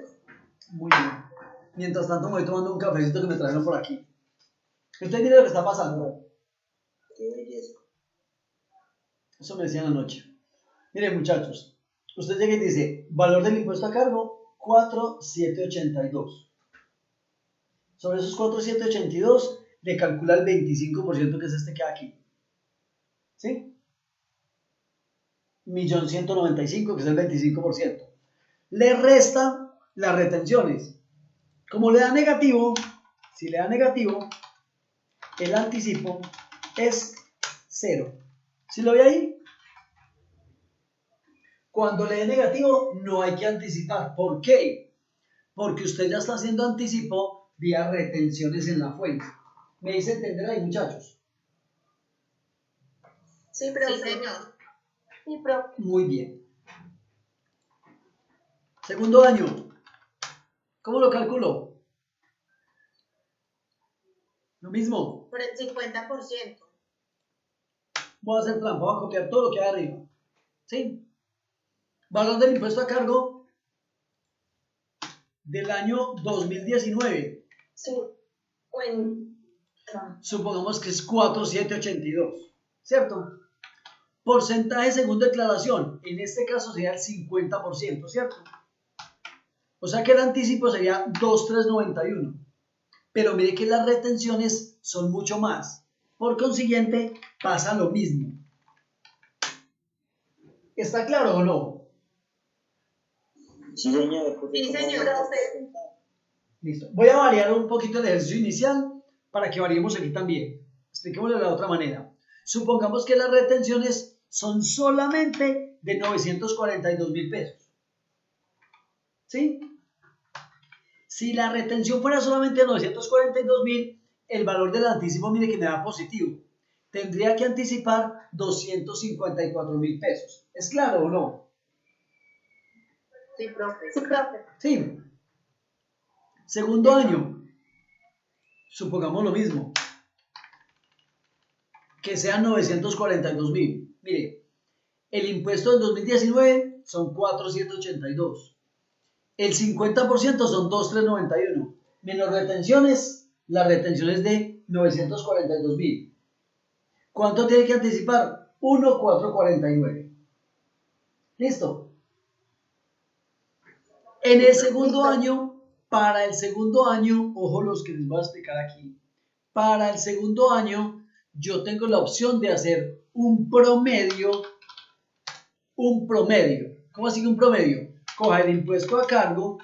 Muy bien. Mientras tanto me voy tomando un cafecito que me trajeron por aquí. Usted mire lo que está pasando. Qué belleza. Eso me decían anoche. Miren, muchachos. Usted llega y dice, valor del impuesto a cargo, 4.782. Sobre esos 4.782 le calcula el 25% que es este que hay aquí. ¿Sí? 1.195.000, que es el 25%. Le resta las retenciones. Como le da negativo, si le da negativo, el anticipo es 0. ¿Sí lo ve ahí? Cuando le dé negativo, no hay que anticipar. ¿Por qué? Porque usted ya está haciendo anticipo vía retenciones en la fuente. ¿Me hice entender ahí, muchachos? Sí, profe. Sí, señor. Sí, profe. Muy bien. Segundo año. ¿Cómo lo calculo? Lo mismo. Por el 50%. Voy a hacer trampa, voy a copiar todo lo que hay arriba. ¿Sí? Valor del impuesto a cargo del año 2019. Sí. Bueno. Supongamos que es 4.782. ¿Cierto? Porcentaje según declaración. En este caso sería el 50%, ¿cierto? O sea que el anticipo sería 2.391. Pero mire que las retenciones son mucho más. Por consiguiente, pasa lo mismo. ¿Está claro o no? Sí, señor. Sí, señor. Listo. Voy a variar un poquito el ejercicio inicial para que variemos aquí también. Expliquémoslo de la otra manera. Supongamos que las retenciones son solamente de 942.000 pesos. ¿Sí? Si la retención fuera solamente de 942.000, el valor del anticipo, mire que me da positivo. Tendría que anticipar 254.000 pesos. ¿Es claro o no? Sí, profe. Sí, profe. Sí. Segundo año, supongamos lo mismo, que sean 942.000. Mire, el impuesto del 2019 son 4.782. El 50% son 2.391. Menos retenciones, la retención es de 942.000. ¿Cuánto tiene que anticipar? 1.449. ¿Listo? En el segundo año, para el segundo año, ojo los que les voy a explicar aquí, para el segundo año yo tengo la opción de hacer un promedio. ¿Cómo así que un promedio? Coja el impuesto a cargo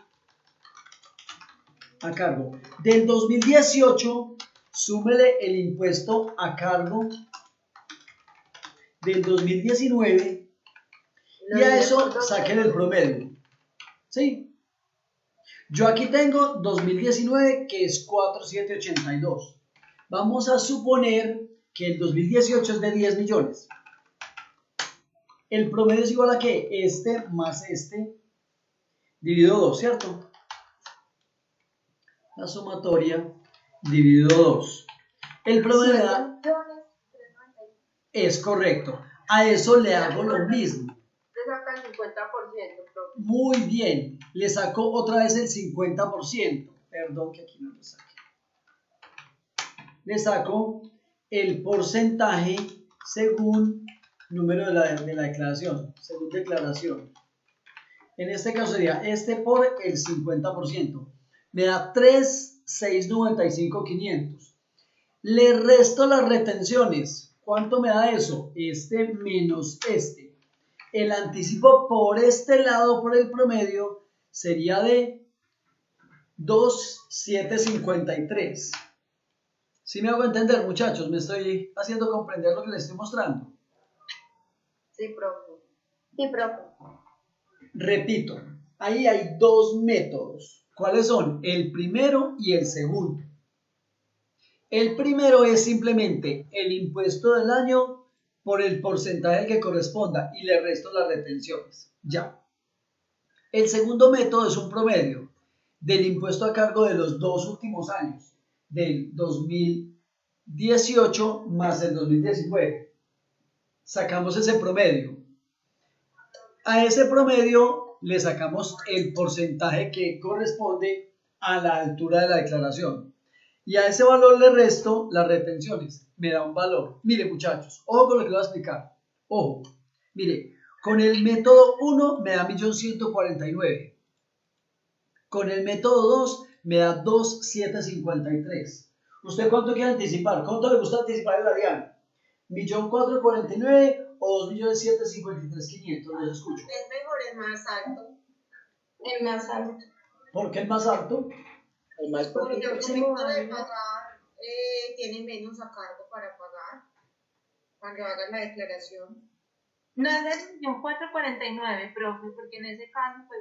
del 2018, súmele el impuesto a cargo del 2019 y a eso saquen el promedio. ¿Sí? Yo aquí tengo 2019 que es 4.782. Vamos a suponer que el 2018 es de 10 millones. El promedio es igual a ¿qué? Este más este dividido 2, ¿cierto? La sumatoria dividido 2. El promedio da... Es correcto. A eso le hago lo mismo. Le saca el 50%, profe. Muy bien. Le saco otra vez el 50%. Perdón que aquí no lo saqué. Le saco el porcentaje según número de la declaración, según declaración. En este caso sería este por el 50%. Me da 3.695.500. Le resto las retenciones. ¿Cuánto me da eso? Este menos este. El anticipo por este lado, por el promedio, sería de 2.753. ¿Sí me hago entender, muchachos? ¿Me estoy haciendo comprender lo que les estoy mostrando? Sí, profe. Sí, profe. Repito, ahí hay dos métodos. ¿Cuáles son? El primero y el segundo. El primero es simplemente el impuesto del año por el porcentaje que corresponda y le resto las retenciones. Ya. El segundo método es un promedio del impuesto a cargo de los dos últimos años, del 2018 más el 2019. Sacamos ese promedio. A ese promedio le sacamos el porcentaje que corresponde a la altura de la declaración. Y a ese valor le resto las retenciones. Me da un valor. Mire, muchachos, ojo con lo que le voy a explicar. Ojo. Mire, con el método 1 me da 1.149.000. Con el método 2 me da 2.753. ¿Usted cuánto quiere anticipar? ¿Cuánto le gusta anticipar en la DIAN? ¿1.449.000 o 2.753.500? Les escucho. Es mejor el más alto. El más alto. ¿Por qué el más alto? El más Porque poquito. el momento de pagar tiene menos a cargo para pagar, cuando hagan la declaración. No es el 1.449, profe, porque en ese caso, pues,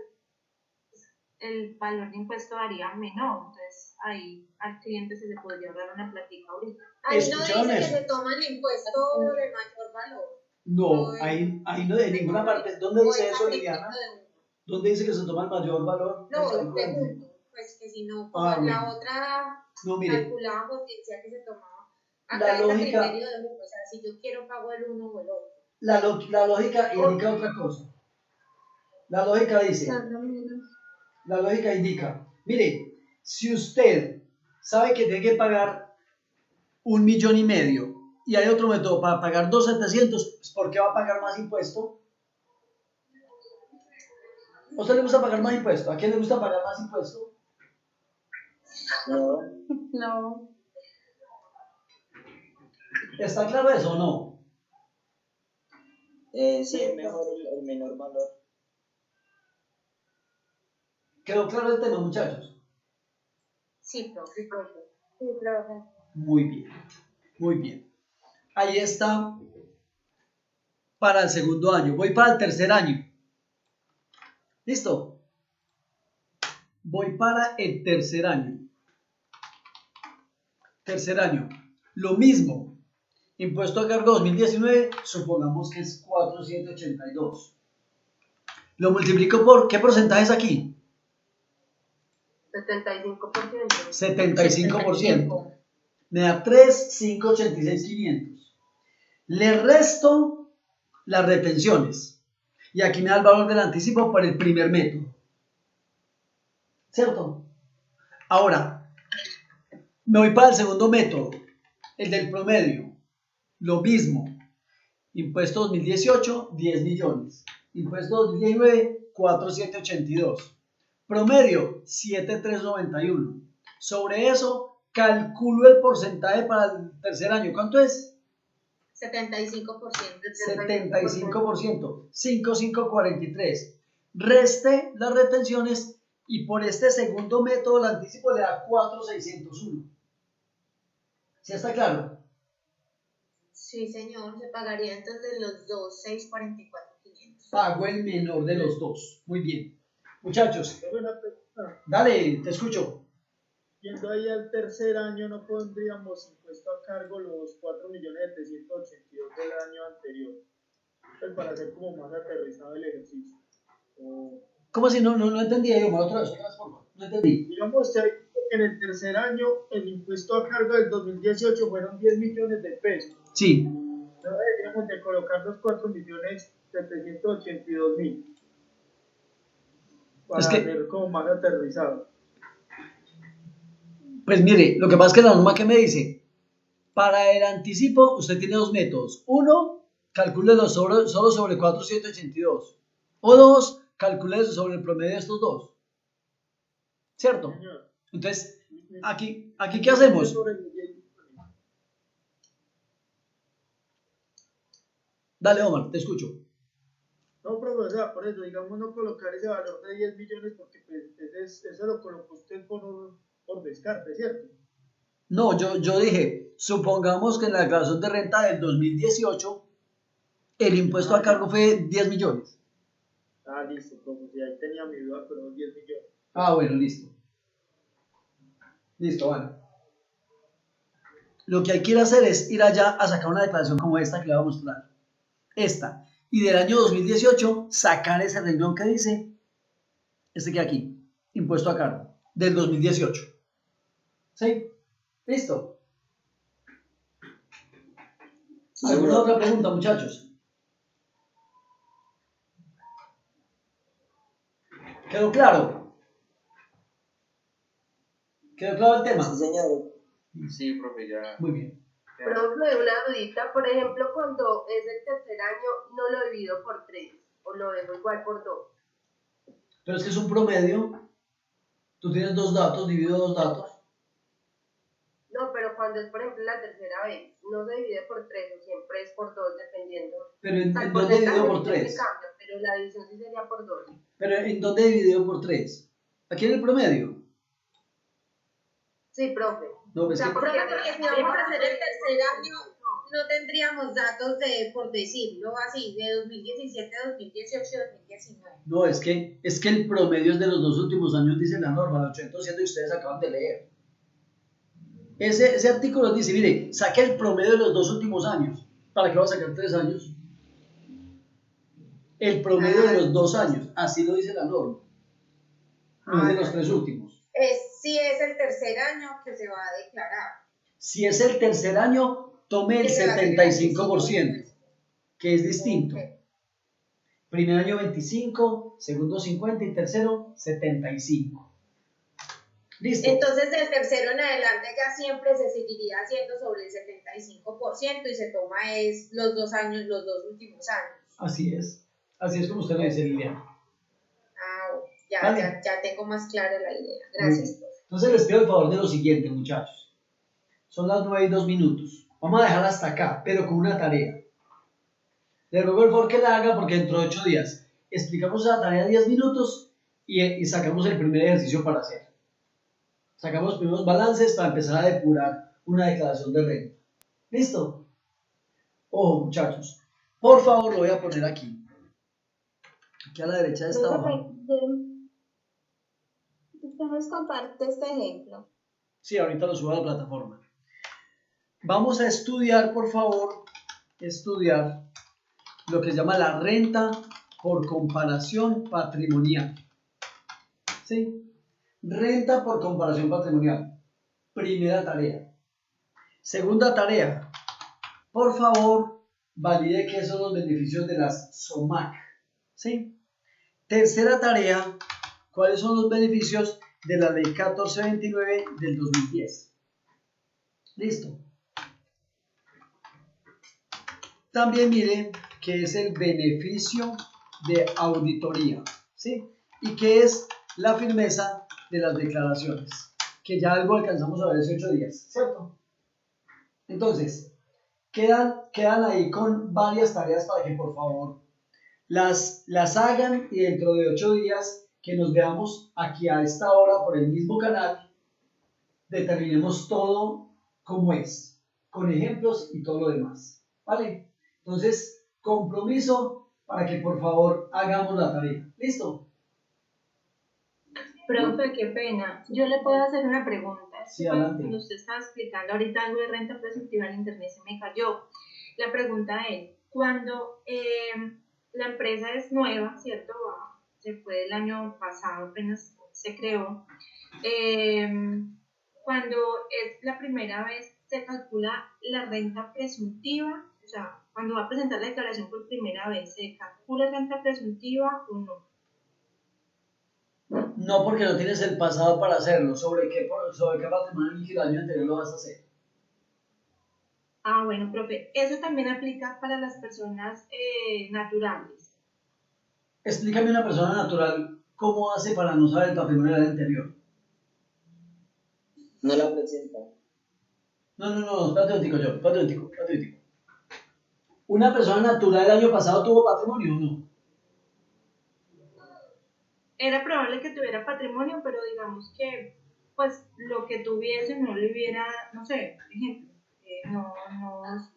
el valor de impuesto varía menor. Entonces, ahí al cliente se le podría ahorrar una platica ahorita. Ahí no ¿Escucharon dice eso? que se toma el impuesto de mayor valor. No, ahí no de ninguna parte. ¿Dónde dice eso, Liliana? ¿Dónde dice que se toma el mayor valor? No, el segundo. Pues que si no, como bueno. la otra No, mire, calculábamos decía que se tomaba. La Acá es lógica- a criterio de uno, o sea, si yo quiero pago el uno o el otro. la lógica indica otra cosa. La lógica dice, la lógica indica, mire, si usted sabe que tiene que pagar 1,5 millones y hay otro método para pagar 2.700.000, ¿por qué va a pagar más impuesto? ¿A usted le gusta pagar más impuesto? ¿A quién le gusta pagar más impuesto? No. No. ¿Está claro eso o no? Sí, es mejor el menor valor. ¿Quedó claro el tema, muchachos? Sí, profe, profe. Sí, profe. Muy bien, muy bien. Ahí está para el segundo año. Voy para el tercer año. ¿Listo? Voy para el tercer año. Tercer año. Lo mismo. Impuesto a cargo 2019, supongamos que es 4.782. Lo multiplico por, ¿qué porcentaje es aquí? 75%. 75%. Me da 3,586,500. Le resto las retenciones. Y aquí me da el valor del anticipo por el primer método. ¿Cierto? Ahora, me voy para el segundo método, el del promedio. Lo mismo. Impuesto 2018, 10 millones. Impuesto 2019, 4,782. Promedio, 7,391. Sobre eso, calculo el porcentaje para el tercer año. ¿Cuánto es? 75%. 75%. 5,543. Reste las retenciones y por este segundo método el anticipo le da 4,601. ¿Sí está claro? Sí, señor. Se pagaría entonces los dos, 644,500. Pago el menor de los dos. Muy bien. Muchachos, dale, te escucho. Yendo ahí al tercer año, ¿no pondríamos impuesto a cargo los 4.782.000 del año anterior? Pues para hacer como más aterrizado el ejercicio. ¿Cómo si no entendí? Otra vez, por favor. No entendí. Digamos que en el tercer año el impuesto a cargo del 2018 fueron 10 millones de pesos. Sí. Ahora deberíamos de colocar los 4.782.000 para hacer como más aterrizado. Pues mire, lo que pasa es que la norma que me dice, para el anticipo usted tiene dos métodos. Uno, calcúlelo solo sobre 4,782. O dos, calcúlelo sobre el promedio de estos dos. ¿Cierto? Entonces, aquí ¿qué hacemos? Dale, Omar, te escucho. No, profesor, por eso, digamos, no colocar ese valor de 10 millones porque pues, eso lo colocó usted por descarte, ¿cierto? No, yo dije, supongamos que en la declaración de renta del 2018 el impuesto a cargo fue 10 millones. Ah, listo, profe, si ahí tenía mi duda, pero 10 millones. Ah, bueno, listo. Listo, vale. Lo que hay que ir a hacer es ir allá a sacar una declaración como esta que le voy a mostrar. Esta. Y del año 2018 sacar ese renglón que dice, este que aquí, impuesto a cargo, del 2018. ¿Sí? ¿Listo? ¿Alguna otra pregunta, muchachos? ¿Quedó claro? ¿Quedó claro el tema? Sí, señor. Sí, profe, ya. Muy bien. Profe, una dudita, por ejemplo, cuando es el tercer año, no lo divido por 3 o lo dejo igual por 2. Pero es que es un promedio. Tú tienes dos datos, divido dos datos. No, pero cuando es, por ejemplo, la tercera vez, no se divide por 3 o siempre es por 2, dependiendo. Pero ¿en dónde dividido por 3? Cambia, pero la división sí sería por 2. Pero ¿en dónde dividido por 3? ¿Aquí en el promedio? Sí, profe. No, pues porque si vamos a hacer el tercer año, no tendríamos datos de, por decirlo así, de 2017, 2018 y 2019. No, es que el promedio es de los dos últimos años, dice la norma, la 807 y ustedes acaban de leer. Ese artículo dice, mire, saque el promedio de los dos últimos años. ¿Para qué va a sacar 3 años? El promedio de los 2 años, así lo dice la norma. No es de los 3 últimos. Si es el tercer año que se va a declarar. Si es el tercer año, tome el 75%, que es distinto. Primer año 25, segundo 50 y tercero 75. ¿Listo? Entonces del tercero en adelante ya siempre se seguiría haciendo sobre el 75% y se toma los 2 años, los 2 últimos años. Así es como usted lo dice, Liliana. Ya tengo más clara la idea. Gracias. Entonces les pido el favor de lo siguiente, muchachos. Son las 9:02. Vamos a dejar hasta acá, pero con una tarea. Les ruego el favor que la haga porque dentro de 8 días explicamos la tarea 10 minutos y sacamos el primer ejercicio para hacer. Sacamos los primeros balances para empezar a depurar una declaración de renta. ¿Listo? Ojo, muchachos. Por favor, lo voy a poner aquí. Aquí a la derecha de esta hoja. ¿Usted nos comparte este ejemplo? Sí, ahorita lo subo a la plataforma. Vamos a estudiar, por favor, lo que se llama la renta por comparación patrimonial. ¿Sí? Renta por comparación patrimonial. Primera tarea. Segunda tarea. Por favor, valide qué son los beneficios de las SOMAC. ¿Sí? Tercera tarea. ¿Cuáles son los beneficios de la ley 1429 del 2010? Listo. También mire qué es el beneficio de auditoría, ¿sí? Y qué es la firmeza de las declaraciones, que ya algo alcanzamos a ver hace 8 días, ¿cierto? Entonces, quedan ahí con varias tareas para que por favor las hagan y dentro de 8 días que nos veamos aquí a esta hora por el mismo canal, determinemos todo como es, con ejemplos y todo lo demás, ¿vale? Entonces, compromiso para que por favor hagamos la tarea. ¿Listo? Profe, qué pena. Yo le puedo hacer una pregunta. Sí, adelante. Cuando usted estaba explicando ahorita algo de renta presuntiva en internet se me cayó. La pregunta es, cuando la empresa es nueva, ¿cierto? Se fue el año pasado, apenas se creó. Cuando es la primera vez, se calcula la renta presuntiva, o sea, cuando va a presentar la declaración por primera vez, ¿se calcula renta presuntiva o no? No, porque no tienes el pasado para hacerlo. ¿Sobre qué patrimonio líquido del año anterior lo vas a hacer? Ah, bueno, profe, eso también aplica para las personas naturales. Explícame una persona natural cómo hace para no saber el patrimonio del año anterior. No la presenta. No, espérate un tico. ¿Una persona natural el año pasado tuvo patrimonio o no? Era probable que tuviera patrimonio, pero digamos que pues lo que tuviese no le hubiera, no sé, por ejemplo,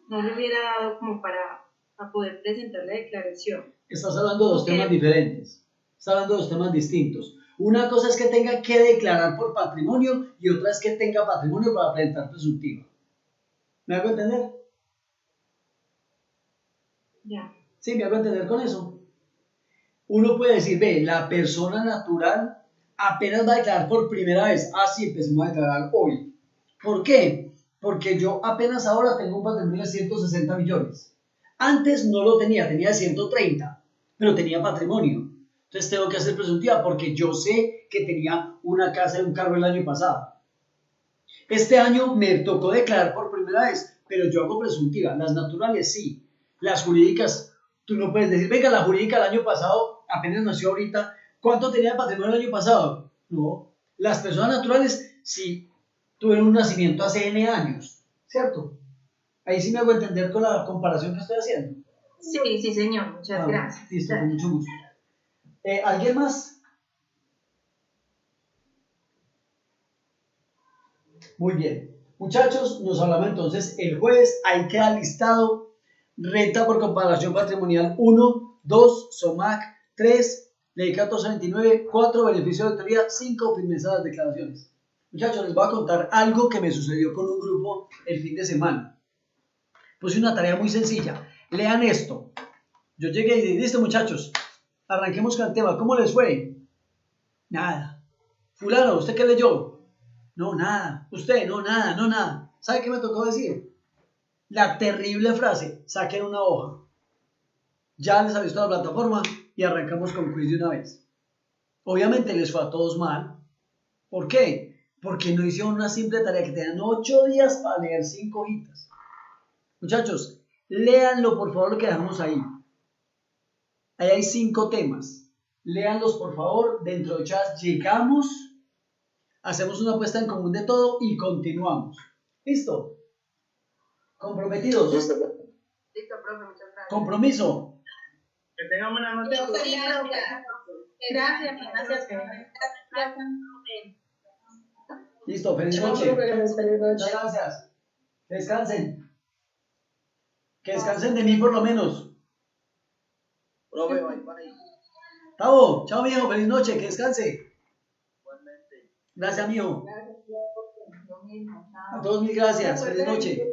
no le hubiera dado como para poder presentar la declaración. Estás hablando de dos temas diferentes, estás hablando de dos temas distintos. Una cosa es que tenga que declarar por patrimonio y otra es que tenga patrimonio para presentar presuntiva. ¿Me hago entender? Ya. Sí, me hago entender con eso. Uno puede decir, ve, la persona natural apenas va a declarar por primera vez. Ah, sí, empecemos a declarar hoy. ¿Por qué? Porque yo apenas ahora tengo un patrimonio de 160 millones. Antes no lo tenía 130, pero tenía patrimonio. Entonces tengo que hacer presuntiva porque yo sé que tenía una casa y un carro el año pasado. Este año me tocó declarar por primera vez, pero yo hago presuntiva. Las naturales sí. Las jurídicas, tú no puedes decir, venga, la jurídica el año pasado apenas nació ahorita. ¿Cuánto tenía de patrimonio el año pasado? No. Las personas naturales sí tuvieron un nacimiento hace N años, ¿cierto? Ahí sí me hago entender con la comparación que estoy haciendo. Sí, señor. Muchas gracias. Listo, con mucho gusto. ¿Alguien más? Muy bien. Muchachos, nos hablamos entonces el jueves. Ahí queda listado renta por comparación patrimonial 1, 2, SOMAC 3, Ley 1429, 4, beneficio de autoría, 5, firmeza de las declaraciones. Muchachos, les voy a contar algo que me sucedió con un grupo el fin de semana. Puse una tarea muy sencilla. Lean esto. Yo llegué y dije, listo muchachos, arranquemos con el tema. ¿Cómo les fue? Nada. Fulano, ¿usted qué leyó? No, nada. ¿Usted? No, nada. ¿Sabe qué me tocó decir? La terrible frase, saquen una hoja. Ya les aviso a la plataforma y arrancamos con quiz de una vez. Obviamente les fue a todos mal. ¿Por qué? Porque no hicieron una simple tarea que tenían 8 días para leer 5 hojitas. Muchachos, léanlo por favor lo que dejamos ahí. Ahí hay 5 temas. Léanlos por favor. Dentro de chat llegamos, hacemos una apuesta en común de todo y continuamos. ¿Listo? ¿Comprometidos? Listo, profe, muchas gracias. Compromiso. Que tengan buena noche. Gracias. Listo, feliz noche. Muchas gracias. Que descansen. Que descansen de mí por lo menos. Profe, bye. Tavo, chao mijo, feliz noche, que descanse. Igualmente. Gracias mijo. A todos mil gracias, feliz noche.